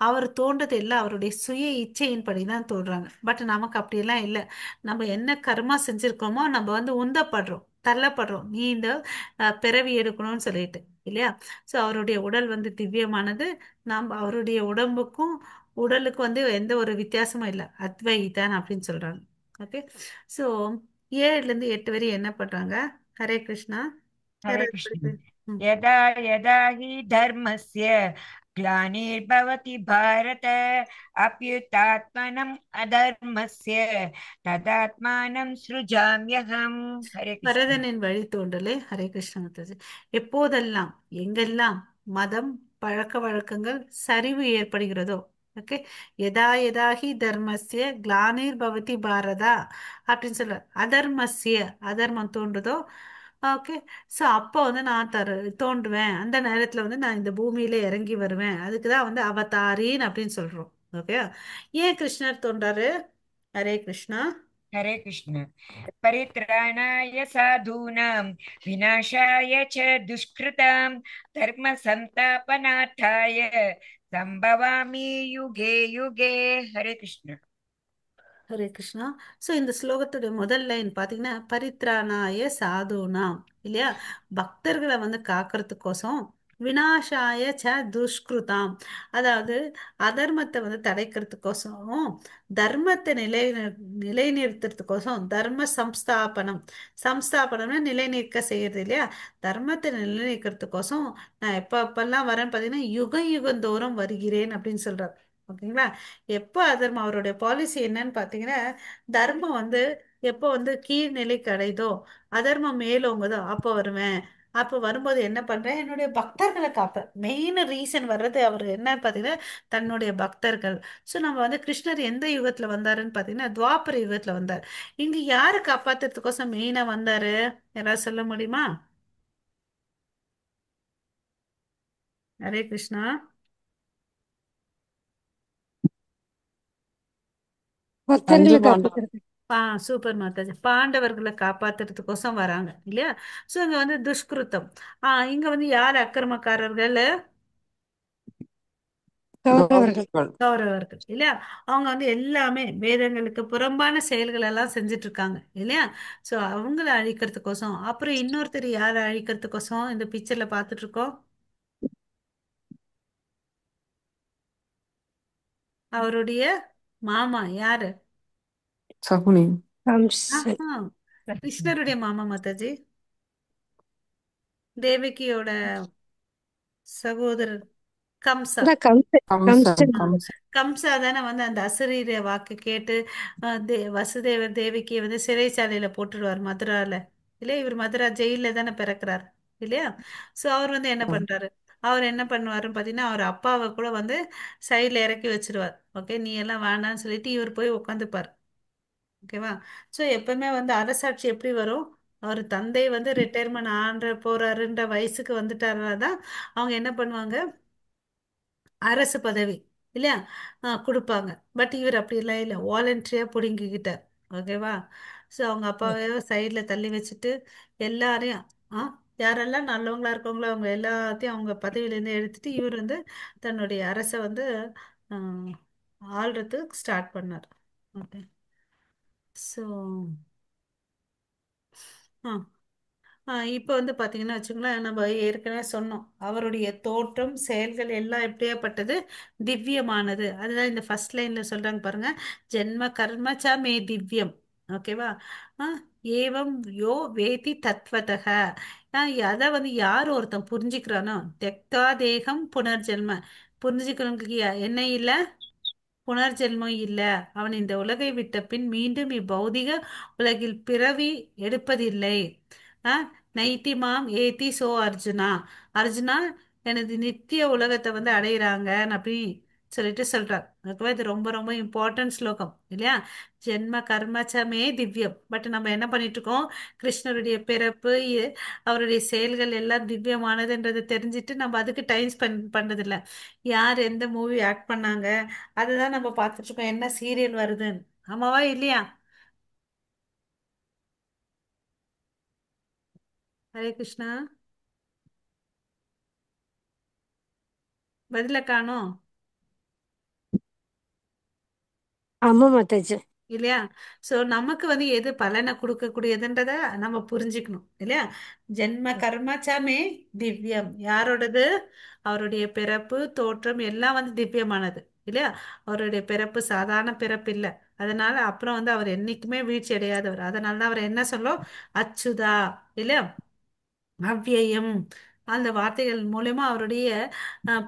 அவர் தோன்றது எல்லாம் அவருடைய சுய இச்சையின்படி தான் தோன்றாங்க. பட் நமக்கு அப்படியெல்லாம் இல்லை. நம்ம என்ன கர்மா செஞ்சிருக்கோமோ நம்ம வந்து உந்தப்படுறோம், தள்ளப்படுறோம், நீ இந்த பிறவி எடுக்கணும்னு சொல்லிட்டு, இல்லையா? ஸோ அவருடைய உடல் வந்து திவ்யமானது. நாம் அவருடைய உடம்புக்கும் உடலுக்கு வந்து எந்த ஒரு வித்தியாசமும் இல்லை, அத்வைதான் அப்படின்னு சொல்றாங்க. ஓகே. ஸோ 7ல இருந்து 8 வரை என்ன பண்றாங்க? ஹரே கிருஷ்ணா.
हरे
யாராவது
कृष्ण।
படிப்பு? ம்.
यदा यदा हि धर्मस्य ग्लानिर्भवति भारत अभ्युत्थात्मनम् अधर्मस्य तदात्मानं सृजाम्यहम्। हरे कृष्ण।
பரதனின் வழித்தோன்றலே. ஹரே கிருஷ்ண மாதாஜி. எப்போதெல்லாம் எங்கெல்லாம் மதம் பழக்க வழக்கங்கள் சரிவு ஏற்படுகிறதோ, ஓகே, எதா எதாகி தர்மஸ்ய கிளானிர் பவதி பாரதா அப்படின்னு சொல்ற, அதர்மஸ்ய அதர்மம் தோன்றுதோ, ஓகே, ஸோ அப்போ வந்து நான் தோன்றுவேன். அந்த நேரத்தில் வந்து நான் இந்த பூமியில இறங்கி வருவேன். அதுக்கு தான் வந்து அவதாரின்னு அப்படின்னு சொல்றோம். ஓகே. ஏன் கிருஷ்ணர் தோன்றாரு? ஹரே கிருஷ்ணா.
हरे कृष्ण। परित्राणाय साधूनां विनाशाय च दुष्कृतां धर्म संस्थापनार्थाय संभवामि युगे युगे। हरे कृष्ण।
ஹரே கிருஷ்ணா. ஸோ இந்த ஸ்லோகத்துடைய முதல் லைன் பார்த்தீங்கன்னா பரித்ராணாய சாதுனாம், இல்லையா? பக்தர்களை வந்து காக்கிறதுக்கோசம், வினாசாய ச துஷ்கிருதாம், அதாவது அதர்மத்தை வந்து தடைக்கிறதுக்கோசம், தர்மத்தை நிலைநிறுத்துறதுக்கோசம், தர்ம சம்ஸ்தாபனம். சம்ஸ்தாபனம்னா நிலைநிற்க செய்யறது, இல்லையா? தர்மத்தை நிலைநிற்கிறதுக்கோசம் நான் எப்பெல்லாம் வரேன்னு பார்த்தீங்கன்னா யுகம் யுகந்தோறும் வருகிறேன் அப்படின்னு சொல்றார். ஓகேங்களா? எப்போ அதர்மம், அவருடைய பாலிசி என்னன்னு பார்த்தீங்கன்னா, தர்மம் வந்து எப்போ வந்து கீழ்நிலைக்கு அடையுதோ, அதர்மம் மேலோங்குதோ அப்போ வருவேன். அப்போ வரும்போது என்ன பண்றேன்? என்னுடைய பக்தர்களை காப்பேன். மெயின் ரீசன் வர்றது அவர் என்னன்னு பார்த்தீங்கன்னா தன்னுடைய பக்தர்கள். ஸோ நம்ம வந்து கிருஷ்ணர் எந்த யுகத்துல வந்தாருன்னு பார்த்தீங்கன்னா துவாபர யுகத்துல வந்தார். இங்க யாரு காப்பாத்துறதுக்கோசம் மெயினா வந்தாரு? யாராவது சொல்ல முடியுமா? ஹரே கிருஷ்ணா.
பக்தர்களை காப்பாத்துறது.
சூப்பர் மாதாஜி. பாண்டவர்களை காப்பாத்துறதுக்கோசம் வராங்க, இல்லையா? ஸோ இங்க வந்து துஷ்கிருத்தம். இங்க வந்து யார் அக்கிரமக்காரர்கள்?
கௌரவர்கள்.
கௌரவர்கள், இல்லையா? அவங்க வந்து எல்லாமே வேதங்களுக்கு புறம்பான செயல்கள் எல்லாம் செஞ்சுட்டு இருக்காங்க, இல்லையா? ஸோ அவங்கள அழிக்கிறதுக்கோசம், அப்புறம் இன்னொருத்தர் யாரை அழிக்கிறதுக்கோசம் இந்த பிக்சர்ல பார்த்துட்டு இருக்கோம்? அவருடைய மாமா யாரு?
சகுனி.
கம்சன்.
ஆஹா, கிருஷ்ணருடைய மாமா மாதாஜி. தேவகியோட சகோதரர் கம்சா.
அதான் கம்சன்.
கம்சன்
கம்சன்.
கம்சன்.
கம்சா தானே வந்து அந்த அசரீர வாக்கு கேட்டு வசுதேவர் தேவிக்கு வந்து சிறைச்சாலையில போட்டுடுவார் மதுரால, இல்லையா? இவர் மதுரா ஜெயில தானே பிறக்கிறார், இல்லையா? ஸோ அவர் வந்து என்ன பண்றாரு? அவர் என்ன பண்ணுவாருன்னு பார்த்தீங்கன்னா அவர் அப்பாவை கூட வந்து சைடில் இறக்கி வச்சிருவார். ஓகே, நீ எல்லாம் வேண்டாம்னு சொல்லிட்டு இவர் போய் உட்காந்துப்பார். ஓகேவா? ஸோ எப்பவுமே வந்து அரசாட்சி எப்படி வரும்? அவர் தந்தை வந்து ரிட்டையர்மெண்ட் ஆன்ற போறாருன்ற வயசுக்கு வந்துட்டாருன்னா தான் அவங்க என்ன பண்ணுவாங்க, அரசு பதவி, இல்லையா, கொடுப்பாங்க. பட் இவர் அப்படிலாம் இல்லை, வாலண்டரியா பிடுங்கிக்கிட்டார். ஓகேவா? ஸோ அவங்க அப்பாவையோ சைடில் தள்ளி வச்சுட்டு எல்லாரையும், ஆ யாரெல்லாம் நல்லவங்களா இருக்காங்களோ அவங்க எல்லாத்தையும் அவங்க பதவியிலேருந்து எடுத்துட்டு இவர் வந்து தன்னுடைய அரசை வந்து ஆ, ஆள்றதுக்கு ஸ்டார்ட் பண்ணார். ஓகே. ஸோ இப்போ வந்து பார்த்தீங்கன்னா வச்சுங்களேன், நம்ம ஏற்கனவே சொன்னோம் அவருடைய தோற்றம் செயல்கள் எல்லாம் எப்படியாப்பட்டது, திவ்யமானது. அதுதான் இந்த ஃபர்ஸ்ட் லைன்ல சொல்றாங்க பாருங்க, ஜென்ம கர்மச்ச மே திவ்யம். ஓகேவா? ஆ, ஏவம் யோ வேதி தத்வதக. அதை வந்து யார் ஒருத்தன் புரிஞ்சுக்கிறானோ, தெக்தா தேகம் புனர்ஜென்ம. புரிஞ்சுக்கிறவங்களுக்கு என்ன இல்லை? புனர்ஜென்மம் இல்ல. அவன் இந்த உலகை விட்ட பின் மீண்டும் இப்பௌதிக உலகில் பிறவி எடுப்பதில்லை. ஆ, நைத்திமாம் ஏதி சோ அர்ஜுனா. அர்ஜுனா, எனது நித்திய உலகத்தை வந்து அடையிறாங்க அப்படி சொல்லிட்டு சொல்றார். ஓகேவா? இது ரொம்ப ரொம்ப இம்பார்ட்டன்ட் ஸ்லோகம் இல்லையா? ஜென்ம கர்மச்சமே திவ்யம். பட் நம்ம என்ன பண்ணிட்டு இருக்கோம்? கிருஷ்ணருடைய பிறப்பு, அவருடைய செயல்கள் எல்லாம் திவ்யமானதுன்றதை தெரிஞ்சுட்டு நம்ம அதுக்கு டைம் ஸ்பெண்ட் பண்றதில்ல. யார் எந்த மூவி ஆக்ட் பண்ணாங்க, அதுதான் நம்ம பார்த்துட்டு இருக்கோம். என்ன சீரியல் வருதுன்னு. ஆமாவா இல்லையா? ஹரே கிருஷ்ணா. பதில காணோம்
ஆமா மாதாஜி.
இல்லையா? சோ நமக்கு வந்து எது பலனை கொடுக்கக்கூடியதுன்றத நம்ம புரிஞ்சுக்கணும் இல்லையா? ஜென்ம கர்மச்சாமே திவ்யம். யாரோடது? அவருடைய பிறப்பு தோற்றம் எல்லாம் வந்து திவ்யமானது இல்லையா? அவருடைய பிறப்பு சாதாரண பிறப்பு இல்லை. அதனால அப்புறம் வந்து அவர் என்னைக்குமே வீழ்ச்சி அடையாதவர். அதனால தான் அவர் என்ன சொல்லும்? அச்சுதா இல்லையா? அவ்யயம். அந்த வார்த்தைகள் மூலமா அவருடைய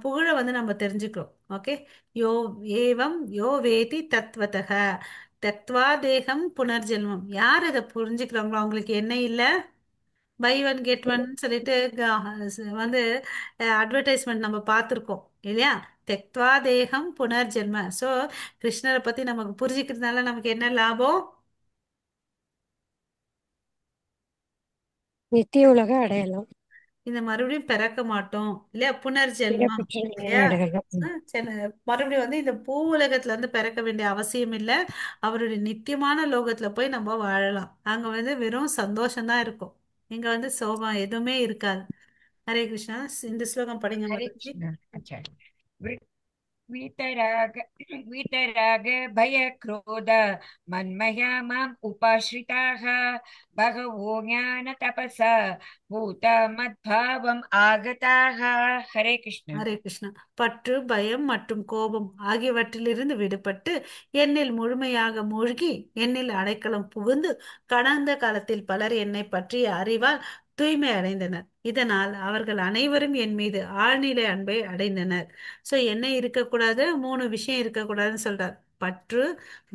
புகழ வந்து நம்ம தெரிஞ்சுக்கிறோம். ஓகே. யோ ஏவம் யோ வேதி தத்வதக தத்வா தேகம் புனர்ஜென்மம். யார் இதை புரிஞ்சுக்கிறாங்களோ அவங்களுக்கு என்ன இல்லை? பை ஒன் கெட் ஒன் சொல்லிட்டு வந்து அட்வர்டைஸ்மெண்ட் நம்ம பார்த்துருக்கோம் இல்லையா? தெக்வா தேகம் புனர்ஜென்ம. ஸோ கிருஷ்ணரை பத்தி நமக்கு புரிஞ்சுக்கிறதுனால நமக்கு என்ன லாபம்?
நித்திய உலக அடையலாம்.
இந்த மறுபடியும் பிறக்க மாட்டோம் இல்லையா? புனர்ஜென்மம்
பிறப்பற்ற நிலையை
இல்லையா?
அடையலாம்.
மறுபடியும் வந்து இந்த பூ உலகத்துல வந்து பிறக்க வேண்டிய அவசியம் இல்லை. அவருடைய நித்தியமான லோகத்துல போய் நம்ம வாழலாம். அங்க வந்து வெறும் சந்தோஷம்தான் இருக்கும். இங்க வந்து சோகம் எதுவுமே இருக்காது. ஹரே கிருஷ்ணா. இந்த ஸ்லோகம் படிங்க
हरे
மாதாஜி.
कृष्ण। अच्छा। वृ- वीतराग वीतराग भय क्रोध मन्मया माम् उपाश्रिताः बहवो ज्ञान तपसा भूता मद्भावम् आगताः। हरे कृष्ण।
ஹரே கிருஷ்ணா. பற்று பயம் மற்றும் கோபம் ஆகியவற்றிலிருந்து விடுபட்டு என்னில் முழுமையாக மூழ்கி என்னில் அடைக்கலம் புகுந்து கடந்த காலத்தில் பலர் என்னை பற்றிய அறிவால் தூய்மை அடைந்தனர். இதனால் அவர்கள் அனைவரும் என் மீது ஆழ்நிலை அன்பை அடைந்தனர். சோ என்ன இருக்கக்கூடாது? மூணு விஷயம் இருக்கக்கூடாதுன்னு சொல்றார். பற்று,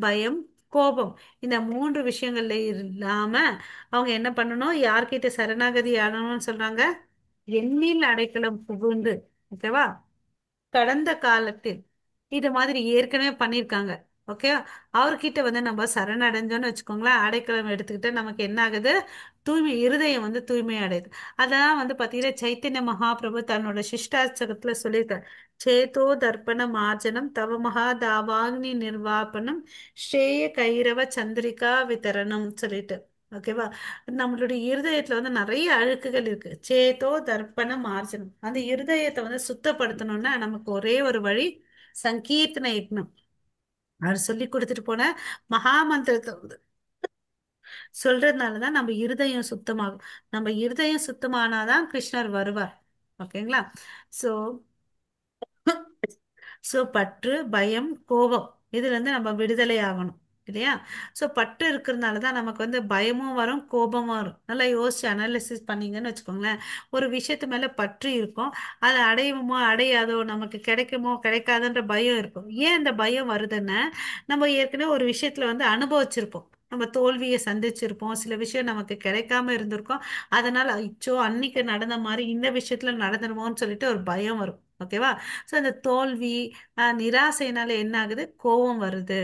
பயம், கோபம். இந்த மூன்று விஷயங்கள்ல இல்லாம அவங்க என்ன பண்ணணும்? யார்கிட்ட சரணாகதி ஆகணும்னு சொல்றாங்க? எண்ணில் அடைக்கலம் புகுந்து. ஓகேவா? கடந்த காலத்தில் இது மாதிரி ஏற்கனவே பண்ணியிருக்காங்க. ஓகே. அவர்கிட்ட வந்து நம்ம சரணடைஞ்சோன்னு வச்சுக்கோங்களேன், அடைக்கலம் எடுத்துக்கிட்டு நமக்கு என்ன ஆகுது? தூய்மை இருதயம் வந்து தூய்மை அடையுது. அதான் வந்து பார்த்தீங்கன்னா சைத்தன்ய மகாபிரபு தன்னோட சிஷ்டாச்சகத்துல சொல்லியிருக்காரு. சேதோ தர்ப்பண மார்ஜனம் தவ மகா தாவாக்னி நிர்வாபனம் ஸ்ரேய கைரவ சந்திரிகா விதரணம் சொல்லிட்டு. ஓகேவா? நம்மளுடைய இருதயத்துல வந்து நிறைய அழுக்குகள் இருக்கு. சேதோ தர்ப்பண மார்ஜனம். அந்த இருதயத்தை வந்து சுத்தப்படுத்தணும்னா நமக்கு ஒரே ஒரு வழி, சங்கீர்த்தன யக்ஞம். அவர் சொல்லி கொடுத்துட்டு போன மகாமந்திரத்தை வந்து சொல்றதுனாலதான் நம்ம இருதயம் சுத்தமாகும். நம்ம இருதயம் சுத்தமானாதான் கிருஷ்ணர் வருவார். ஓகேங்களா? சோ ஸோ பற்று பயம் கோபம் இதுல இருந்து நம்ம விடுதலை ஆகணும் இல்லையா? ஸோ பற்று இருக்கிறதுனால தான் நமக்கு வந்து பயமும் வரும் கோபமும் வரும். நல்லா யோசிச்சு அனாலிசிஸ் பண்ணீங்கன்னு வச்சுக்கோங்களேன். ஒரு விஷயத்து மேல பற்று இருக்கும். அதை அடையுமோ அடையாதோ, நமக்கு கிடைக்குமோ கிடைக்காதுன்ற பயம் இருக்கும். ஏன் இந்த பயம் வருதுன்னா, நம்ம ஏற்கனவே ஒரு விஷயத்துல வந்து அனுபவிச்சிருப்போம். நம்ம தோல்வியை சந்திச்சிருப்போம். சில விஷயம் நமக்கு கிடைக்காம இருந்திருக்கும். அதனால அச்சோ அன்னைக்கு நடந்த மாதிரி இந்த விஷயத்துல நடந்துருமோன்னு சொல்லிட்டு ஒரு பயம் வரும். ஓகேவா? ஸோ அந்த தோல்வி, நிராசையினால என்ன ஆகுது? கோபம் வருது.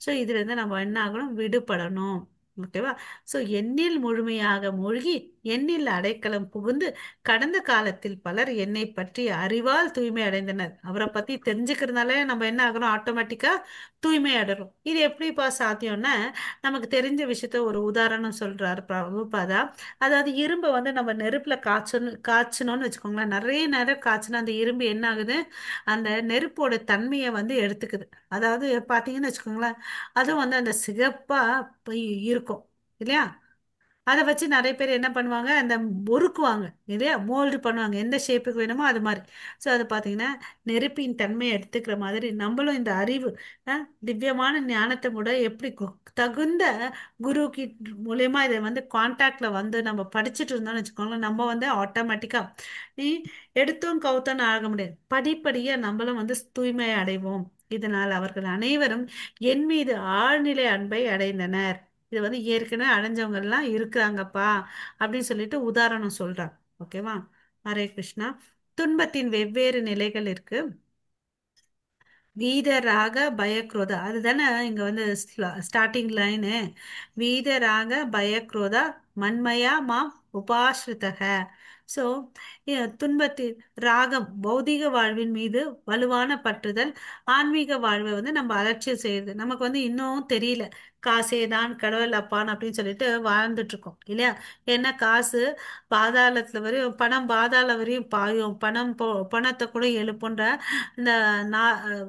ஸோ இதுல இருந்து நம்ம என்ன ஆகணும்? விடுபடணும். ஓகேவா? ஸோ எண்ணில் முழுமையாக மூழ்கி எண்ணில் அடைக்கலம் புகுந்து கடந்த காலத்தில் பலர் என்னை பற்றி அறிவால் தூய்மை அடைந்தனர். அவரை பத்தி தெரிஞ்சுக்கிறதுனால நம்ம என்ன ஆகிறோம்? ஆட்டோமேட்டிக்கா தூய்மை அடைறோம். இது எப்படிப்பா சாத்தியம்னா, நமக்கு தெரிஞ்ச விஷயத்த ஒரு உதாரணம் சொல்றாரு பிரபுபாதா. அதாவது இரும்பை வந்து நம்ம நெருப்புல காய்ச்சணும்னு வச்சுக்கோங்களேன். நிறைய நேரம் காய்ச்சினா அந்த இரும்பு என்ன ஆகுது? அந்த நெருப்போட தன்மையை வந்து எடுத்துக்குது. அதாவது பார்த்தீங்கன்னு வச்சுக்கோங்களேன், அதுவும் வந்து அந்த சிகப்பா போய் இருக்கும் இல்லையா? அதை வச்சு நிறைய பேர் என்ன பண்ணுவாங்க, அந்த முறுக்குவாங்க இல்லையா, மோல்டு பண்ணுவாங்க எந்த ஷேப்புக்கு வேணுமோ அது மாதிரி. ஸோ அது பார்த்தீங்கன்னா நெருப்பின் தன்மையை எடுத்துக்கிற மாதிரி நம்மளும் இந்த அறிவு, திவ்யமான ஞானத்தை கூட எப்படி தகுந்த குரு மூலயமா இதை வந்து கான்டாக்ட்ல வந்து நம்ம படிச்சுட்டு இருந்தோம்னு வச்சுக்கோங்களேன், நம்ம வந்து ஆட்டோமேட்டிக்கா நீ எடுத்தோம் கவுத்தோன்னு ஆக முடியாது, படிப்படியா நம்மளும் வந்து தூய்மை அடைவோம். இதனால் அவர்கள் அனைவரும் என் மீது ஆழ்நிலை அன்பை அடைந்தனர். இது வந்து ஏற்கனவே அடைஞ்சவங்க எல்லாம் இருக்கிறாங்கப்பா அப்படின்னு சொல்லிட்டு உதாரணம் சொல்றாங்க. ஓகேவா? ஹரே கிருஷ்ணா. துன்பத்தின் வெவ்வேறு நிலைகள் இருக்கு. வீதராக பயக்ரோதா, அதுதானே இங்க வந்து ஸ்டார்டிங் லைனு. வீதராக பயக்ரோதா மன்மயா மாம் உபாஸ்ரிதக. ஸோ துன்பத்தின் ராகம் பௌதிக வாழ்வின் மீது வலுவான பற்றுதல், ஆன்மீக வாழ்வை வந்து நம்ம அலட்சியம் செய்யுது. நமக்கு வந்து இன்னும் தெரியல காசே தான் கடவுள் அப்பான் அப்படின்னு சொல்லிட்டு வாழ்ந்துட்டு இருக்கோம் இல்லையா. ஏன்னா காசு பாதாளத்துல வரையும், பணம் பாதாள வரையும் பாயும், பணம் பணத்தை கூட எழுப்புன்ற இந்த நா-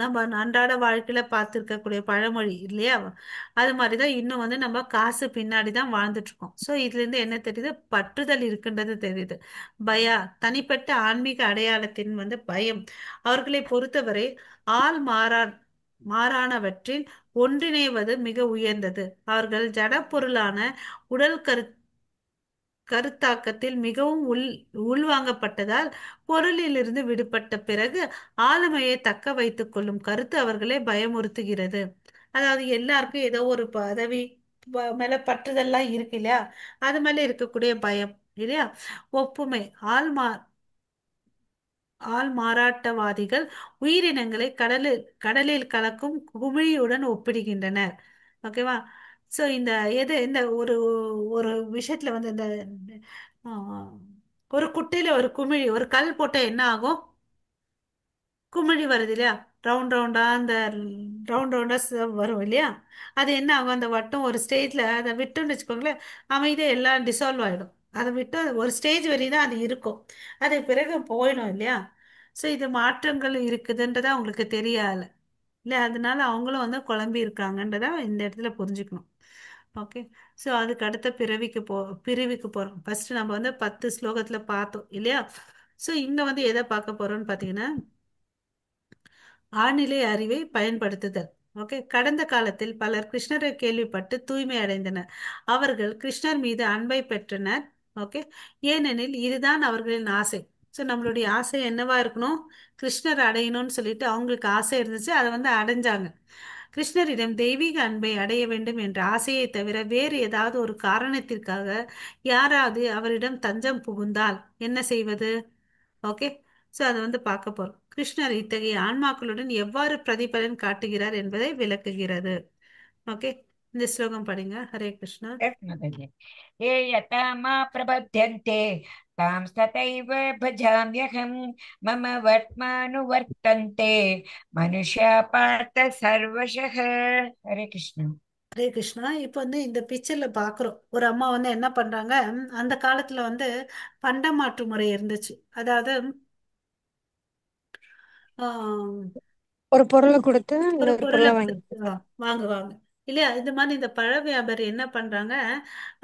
நம்ம அன்றாட வாழ்க்கையில பார்த்துருக்கக்கூடிய பழமொழி இல்லையா, அது மாதிரிதான் இன்னும் வந்து நம்ம காசு பின்னாடி தான் வாழ்ந்துட்டு இருக்கோம். ஸோ இதுல இருந்து என்ன தெரியுது, பற்றுதல் இருக்குன்றது தெரியுது. பயா தனிப்பட்ட ஆன்மீக அடையாளத்தின் வந்து பயம். அவர்களை பொறுத்தவரை ஆள் மாறானவற்றில் ஒன்றிணைவது மிக உயர்ந்தது. அவர்கள் ஜட பொருளான உடல் கருத்தாக்கத்தில் மிகவும் உள்வாங்கப்பட்டதால் பொருளிலிருந்து விடுபட்ட பிறகு ஆளுமையை தக்க வைத்துக் கொள்ளும் கருத்து அவர்களை பயமுறுத்துகிறது. அதாவது எல்லாருக்கும் ஏதோ ஒரு பதவி மேல பற்றுதெல்லாம் இருக்கு இல்லையா, அது மேல இருக்கக்கூடிய பயம் இல்லையா. ஒப்புமை. ஆள்மா ஆள் மாறாட்டவாதிகள் உயிரினங்களை கடலில் கலக்கும் குமிழியுடன் ஒப்பிடுகின்றனர். ஓகேவா? ஸோ இந்த ஒரு ஒரு விஷயத்துல வந்து இந்த ஆ, ஒரு குட்டையில ஒரு குமிழி, ஒரு கல் போட்டா என்ன ஆகும், குமிழி வருது இல்லையா, ரவுண்ட் ரவுண்டா அந்த ரவுண்ட் ரவுண்டா வரும் இல்லையா. அது என்ன ஆகும், அந்த வட்டம் ஒரு ஸ்டேஜ்ல அதை விட்டுன்னு வச்சுக்கோங்களேன், அமைதியா எல்லாம் டிசால்வ் ஆயிடும். அதை விட்டு ஒரு ஸ்டேஜ் வரையும் தான் அது இருக்கும், அது பிறகு போயிடும் இல்லையா. ஸோ இது மாற்றங்கள் இருக்குதுன்றதா அவங்களுக்கு தெரியல இல்ல, அதனால அவங்களும் வந்து குழம்பி இருக்காங்கன்றதா இந்த இடத்துல புரிஞ்சுக்கணும். ஓகே. ஸோ அதுக்கு அடுத்த பிரிவுக்கு போறோம். ஃபர்ஸ்ட் நம்ம வந்து 10 ஸ்லோகத்துல பார்த்தோம் இல்லையா. ஸோ இங்க வந்து எதை பார்க்க போறோம்னு பார்த்தீங்கன்னா ஆழ்நிலை அறிவை பயன்படுத்துதல். ஓகே. கடந்த காலத்தில் பலர் கிருஷ்ணரை கேள்விப்பட்டு தூய்மை அடைந்தனர். அவர்கள் கிருஷ்ணர் மீது அன்பை பெற்றனர். ஓகே. ஏனெனில் இதுதான் அவர்களின் ஆசை. ஸோ நம்மளுடைய ஆசை என்னவா இருக்கணும், கிருஷ்ணர் அடையணும்னு சொல்லிட்டு அவங்களுக்கு ஆசை இருந்துச்சு, அதை வந்து அடைஞ்சாங்க. கிருஷ்ணரிடம் தெய்வீக அன்பை அடைய வேண்டும் என்ற ஆசையை தவிர வேறு ஏதாவது ஒரு காரணத்திற்காக யாராவது அவரிடம் தஞ்சம் புகுந்தால் என்ன செய்வது. ஓகே. ஸோ அதை வந்து பார்க்க போறோம். கிருஷ்ணர் இத்தகைய ஆன்மாக்களுடன் எவ்வாறு பிரதிபலன் காட்டுகிறார் என்பதை விளக்குகிறது. ஓகே. இந்த ஸ்லோகம் படிங்க. ஹரே கிருஷ்ணா.
माताजी। ये यथा मा प्रपद्यन्ते तां तथैव भजाम्यहम् मम वर्त्मानुवर्तन्ते मनुष्या पार्थ सर्वशः। हरे कृष्ण।
ஹரே கிருஷ்ணா. இப்போ வந்து இந்த பிக்சர்ல பாக்குறோம், ஒரு அம்மா வந்து என்ன பண்றாங்க, அந்த காலத்துல வந்து பண்டமாற்று முறை இருந்துச்சு. அதாவது ஆஹ்
ஒரு பொருளை கொடுத்து
ஒரு
இன்னொரு
பொருளை
பொருளை வாங்கி.
வாங்குவாங்க இல்லையா. இது மாதிரி இந்த பழ வியாபாரி என்ன பண்றாங்க,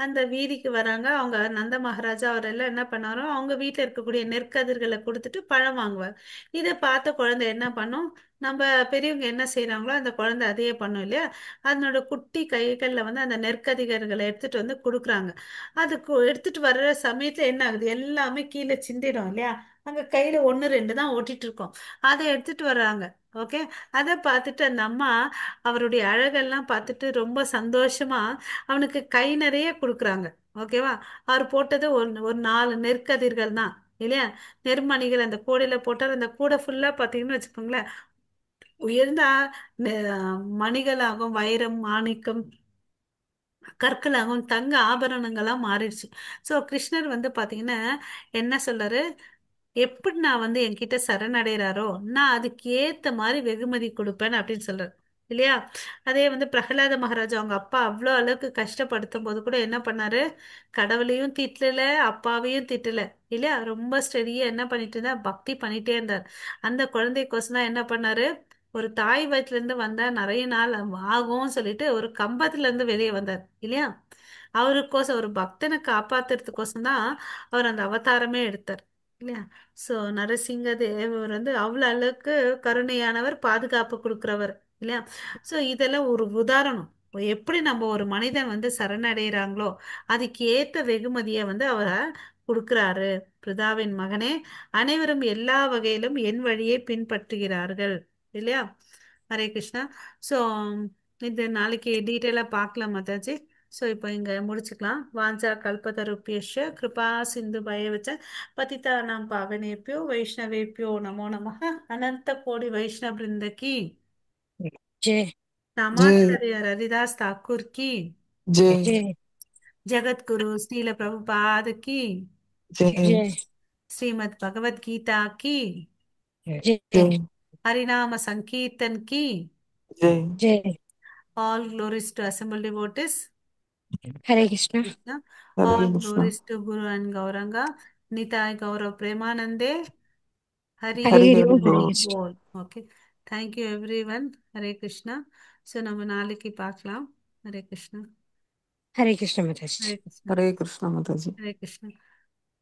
அந்த வீதிக்கு வராங்க, அவங்க நந்த மகாராஜா அவரெல்லாம் என்ன பண்ணாரோ அவங்க வீட்டில் இருக்கக்கூடிய நெற்கதிர்களை கொடுத்துட்டு பழம் வாங்குவார். இதை பார்த்த குழந்தை என்ன பண்ணும், நம்ம பெரியவங்க என்ன செய்றாங்களோ அந்த குழந்தை அதையே பண்ணும் இல்லையா. அதனோட குட்டி கைகளில் வந்து அந்த நெற்கதிர்களை எடுத்துட்டு வந்து கொடுக்குறாங்க. அது எடுத்துட்டு வர்ற சமயத்துல என்ன ஆகுது, எல்லாமே கீழே சிந்திடும் இல்லையா. அங்க கையில ஒன்று ரெண்டு தான் ஓட்டிட்டு இருக்கோம், அதை எடுத்துட்டு வர்றாங்க. ஓகே. அதை பார்த்துட்டு அந்த அம்மா அவருடைய அழகெல்லாம் பார்த்துட்டு ரொம்ப சந்தோஷமா அவனுக்கு கை நிறைய கொடுக்குறாங்க. ஓகேவா. அவர் போட்டது ஒரு 4 நெற்கதிர்கள் தான் இல்லையா. நெற்மணிகள் அந்த கூடையில போட்டார். அந்த கூடை ஃபுல்லா பார்த்தீங்கன்னு வச்சுக்கோங்களேன், உயர்ந்த நெ- மணிகளாகும், வைரம் மாணிக்கம் கற்களாகும், தங்க ஆபரணங்களா மாறிடுச்சு. ஸோ கிருஷ்ணர் வந்து பாத்தீங்கன்னா என்ன சொல்றாரு, எப்படி நான் வந்து என்கிட்ட சரணடைறாரோ நான் அதுக்கு ஏத்த மாதிரி வெகுமதி கொடுப்பேன் அப்படின்னு சொல்றாரு இல்லையா. அதே வந்து பிரகலாத மகாராஜா அவங்க அப்பா அவ்வளோ அளவுக்கு கஷ்டப்படுத்தும் போது கூட என்ன பண்ணாரு, கடவுளையும் திட்டல, அப்பாவையும் திட்டல இல்லையா. ரொம்ப ஸ்டெடியா என்ன பண்ணிட்டு இருந்தா, பக்தி பண்ணிட்டே இருந்தார். அந்த குழந்தைக்கோசம் தான் என்ன பண்ணாரு, ஒரு தாய் வயிற்றுல இருந்து வந்தா நிறைய நாள் ஆகும்னு சொல்லிட்டு ஒரு கம்பத்துல இருந்து வெளியே வந்தார் இல்லையா. அவருக்கோசம் ஒரு பக்தனை காப்பாத்துறதுக்கோசம் தான் அவர் அந்த அவதாரமே எடுத்தார் இல்லையா. ஸோ நரசிங்க தேவர் வந்து அவ்வளோ அளவுக்கு கருணையானவர், பாதுகாப்பு கொடுக்குறவர் இல்லையா. ஸோ இதெல்லாம் ஒரு உதாரணம். எப்படி நம்ம ஒரு மனிதன் வந்து சரணடைகிறாங்களோ அதுக்கு ஏத்த வெகுமதியை வந்து அவர் கொடுக்குறாரு. பிதாவின் மகனே, அனைவரும் எல்லா வகையிலும் என் வழியை பின்பற்றுகிறார்கள் இல்லையா. ஹரே கிருஷ்ணா. ஸோ இது நாளைக்கு டீட்டெயிலாக பார்க்கலாம் மாதாஜி. ஸோ இப்போ இங்கே முடிச்சுக்கலாம். வாஞ்சா கல்பதருப்பியஷ கிருபா சிந்து பயவச்ச பதிதானாம் பாவனேபியோ வைஷ்ணவேபியோ நமோ நமः. அனந்த கோடி வைஷ்ணவ பிருந்த की
जय
जय
नामाचार्य हरिदास ठाकुर की,
जय
जय
जगत गुरु श्रील प्रभुपाद की,
जय
जय
श्रीमद् भगवत गीता की,
जय
जय
हरिनाम संकीर्तन की.
जय
जय
All glories to assembled devotees.
Hare Krishna
Krishna.
Hare
All
Krishna
glories to Guru and Gauranga. Nitai Gaurav Premanande.
Hare
Hari
Hari
Hari
Hari
हरे
बोल
Hari
Krishna
Bol. Okay. Thank you everyone. Hare Krishna. So நம்ம நாளைக்கு பார்க்கலாம். Hare Krishna.
हरे कृष्ण माता जी
Hare Krishna.
हरे कृष्णा माता जी।
Hare Krishna.